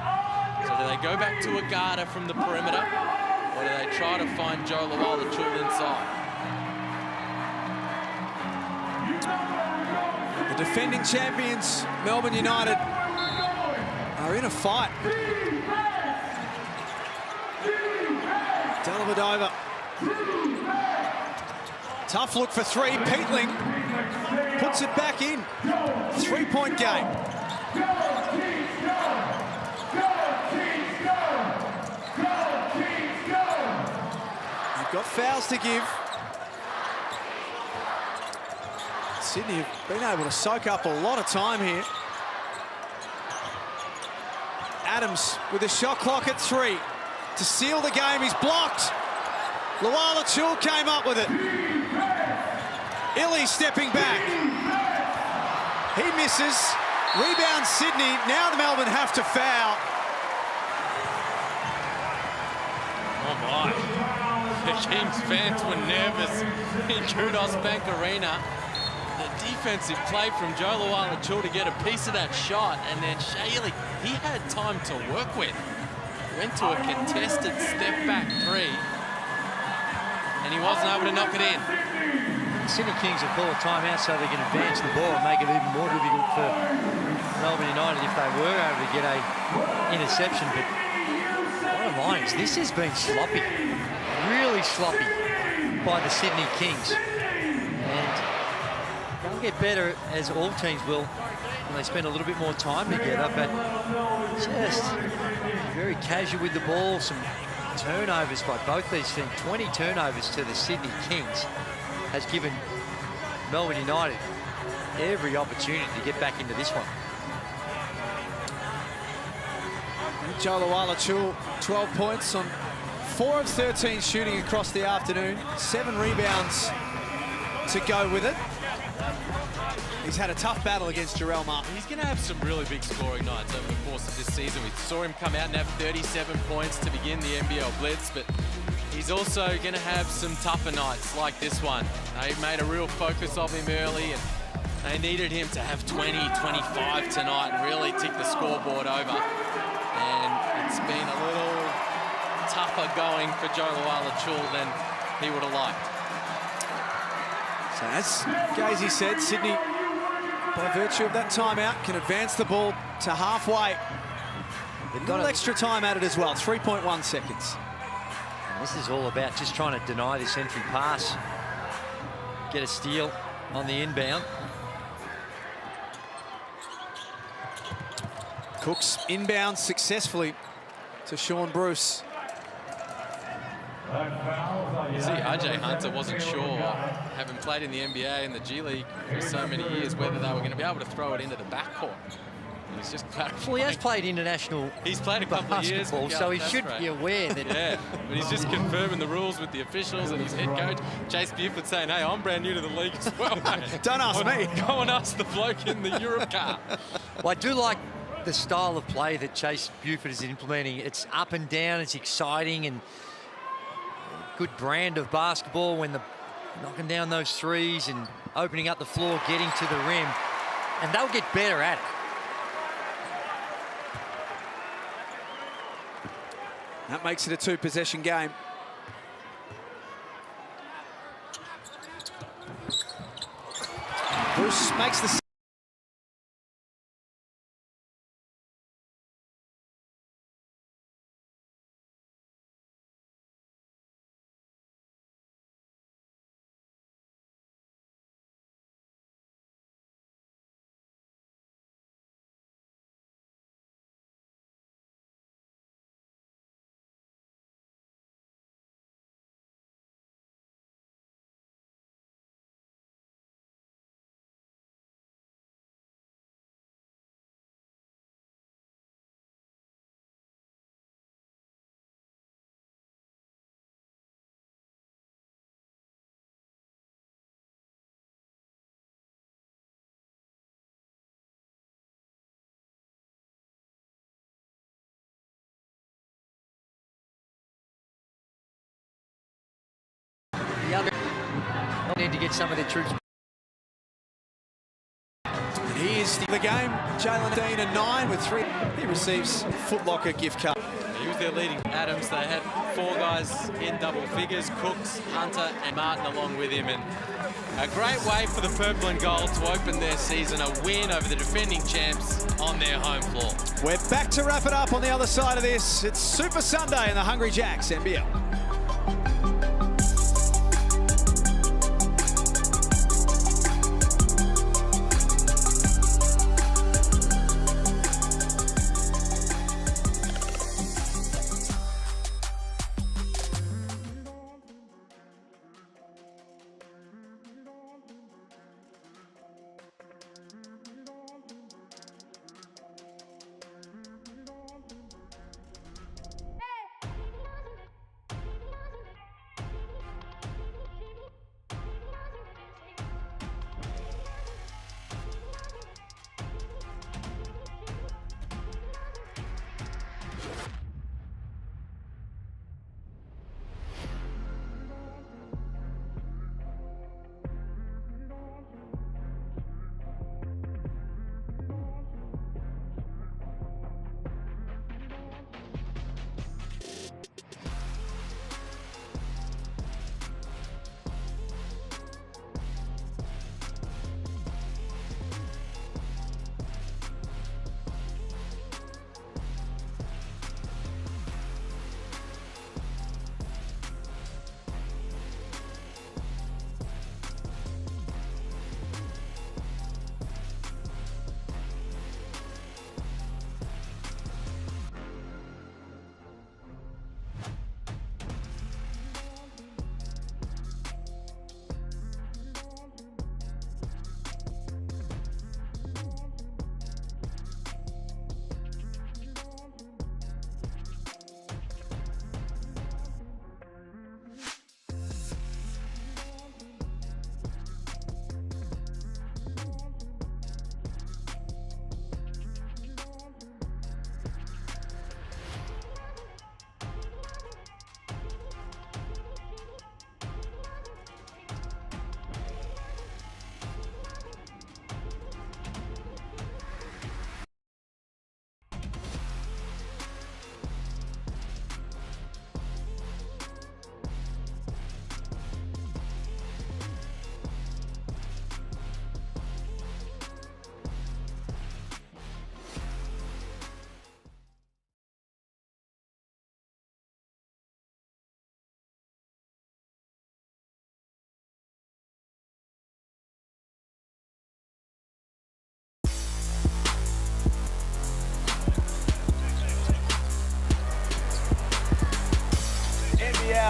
So do they go back to Agata from the perimeter, or do they try to find Joe Luala-Chul inside? The defending champions, Melbourne United, are in a fight. Dellavedova. Tough look for 3. Peatling puts it back in. 3-point game. They've got fouls to give. Sydney have been able to soak up a lot of time here. Adams with a shot clock at 3. To seal the game, he's blocked. Luala-Chul came up with it. Illy stepping back. He misses. Rebound Sydney. Now the Melbourne have to foul. Oh my. The Kings fans were nervous in Kudos Bank Arena. The defensive play from Joe Luala-Chul to get a piece of that shot, and then Shea Ili, he had time to work with. Went to a contested step-back 3, and he wasn't able to knock it in. The Sydney Kings will call a timeout so they can advance the ball and make it even more difficult for Melbourne United if they were able to get a interception. But bottom line is, this has been sloppy, really sloppy by the Sydney Kings. And they'll get better, as all teams will, when they spend a little bit more time together, but just very casual with the ball. Some turnovers by both these teams. 20 turnovers to the Sydney Kings has given Melbourne United every opportunity to get back into this one. Joe Luala-Chul, 12 points on 4 of 13 shooting across the afternoon. 7 rebounds to go with it. He's had a tough battle against Jarrell Martin. He's going to have some really big scoring nights over the course of this season. We saw him come out and have 37 points to begin the NBL Blitz, but he's also going to have some tougher nights like this one. They made a real focus of him early, and they needed him to have 20, 25 tonight and really tick the scoreboard over. And it's been a little tougher going for Joe Luala-Chul than he would have liked. So as Gazy said, Sydney by virtue of that timeout, can advance the ball to halfway. They've A got little extra time added as well, 3.1 seconds. And this is all about just trying to deny this entry pass. Get a steal on the inbound. Cooks inbound successfully to Sean Bruce. You see, RJ Hunter wasn't sure, having played in the NBA and the G League for so many years, whether they were going to be able to throw it into the backcourt. He's just clarifying. Well, he has played international. He's played a couple of years, so he should be aware that. Yeah, but he's just confirming the rules with the officials and his head coach, Chase Buford, saying, "Hey, I'm brand new to the league as well, mate. Don't ask me. Go and ask the bloke in the Europe car." Well, I do like the style of play that Chase Buford is implementing. It's up and down. It's exciting and good brand of basketball when the knocking down those threes and opening up the floor, getting to the rim, and they'll get better at it. That makes it a two-possession game. Bruce makes the The other need to get some of their troops. And he is the game. Jalen Dean a 9 with 3. He receives Foot Locker gift card. He was their leading Adams. They had 4 guys in double figures, Cooks, Hunter and Martin along with him. And a great way for the purple and gold to open their season, a win over the defending champs on their home floor. We're back to wrap it up on the other side of this. It's Super Sunday in the Hungry Jacks NBL.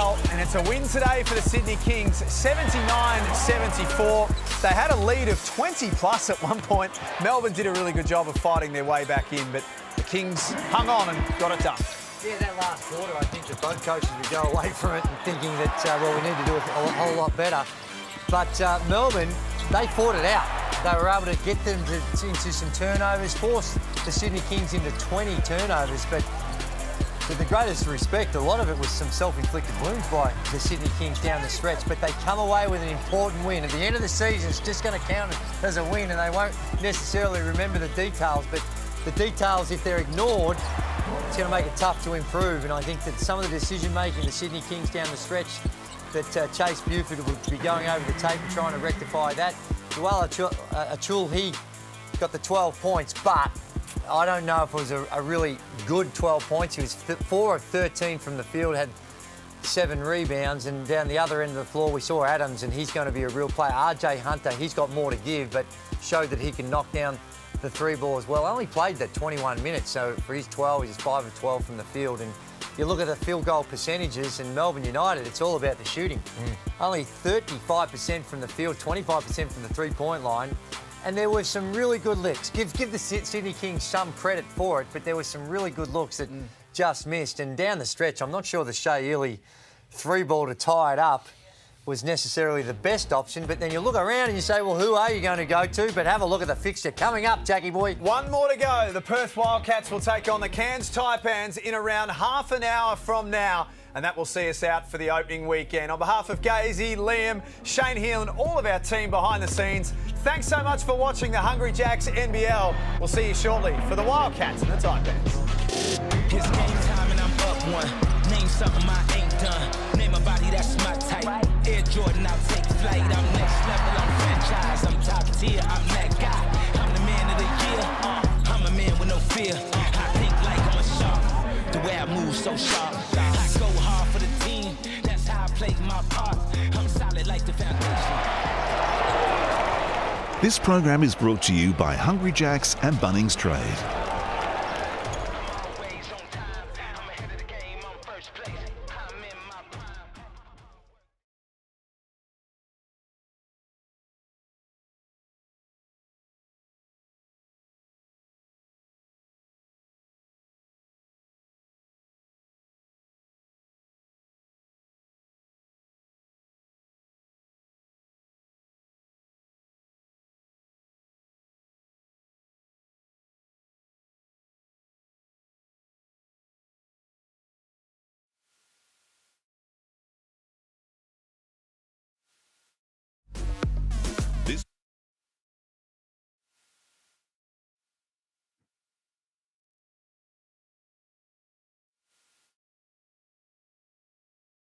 NBL, and it's a win today for the Sydney Kings, 79-74. They had a lead of 20 plus at one point. Melbourne did a really good job of fighting their way back in, but the Kings hung on and got it done. Yeah, that last quarter, I think that both coaches would go away from it and thinking that, well, we need to do a whole lot better. But Melbourne, they fought it out. They were able to get them into some turnovers, forced the Sydney Kings into 20 turnovers, but with the greatest respect, a lot of it was some self-inflicted wounds by the Sydney Kings down the stretch, but they come away with an important win. At the end of the season, it's just going to count as a win, and they won't necessarily remember the details, but the details, if they're ignored, it's going to make it tough to improve. And I think that some of the decision-making, the Sydney Kings down the stretch, that Chase Buford would be going over the tape and trying to rectify that. Joel Achul, he got the 12 points, but I don't know if it was a really good 12 points. He was 4 of 13 from the field, had 7 rebounds, and down the other end of the floor we saw Adams, and he's going to be a real player. RJ Hunter, he's got more to give, but showed that he can knock down the 3 ball as well. Only played that 21 minutes, so for his 12, he's 5 of 12 from the field. And you look at the field goal percentages in Melbourne United, it's all about the shooting. Only 35% from the field, 25% from the three-point line. And there were some really good looks. Give the Sydney Kings some credit for it, but there were some really good looks that just missed. And down the stretch, I'm not sure the Shea Ely 3-ball to tie it up was necessarily the best option, but then you look around and you say, well, who are you going to go to? But have a look at the fixture coming up, Jackie boy. One more to go. The Perth Wildcats will take on the Cairns Taipans in around half an hour from now, and that will see us out for the opening weekend. On behalf of Gazy, Liam, Shane Hill and all of our team behind the scenes, thanks so much for watching the Hungry Jacks NBL. We'll see you shortly for the Wildcats and the Taipans. It's game time and I'm up one. Name something I ain't done. Name a body that's my type. Air Jordan, I'll take flight. I'm next level, I'm franchise. I'm top tier, I'm that guy. I'm the man of the year. I'm a man with no fear. I think like I'm a shark. The way I move so sharp. I go hard for the team. That's how I play my part. I'm solid like the foundation. This program is brought to you by Hungry Jacks and Bunnings Trade.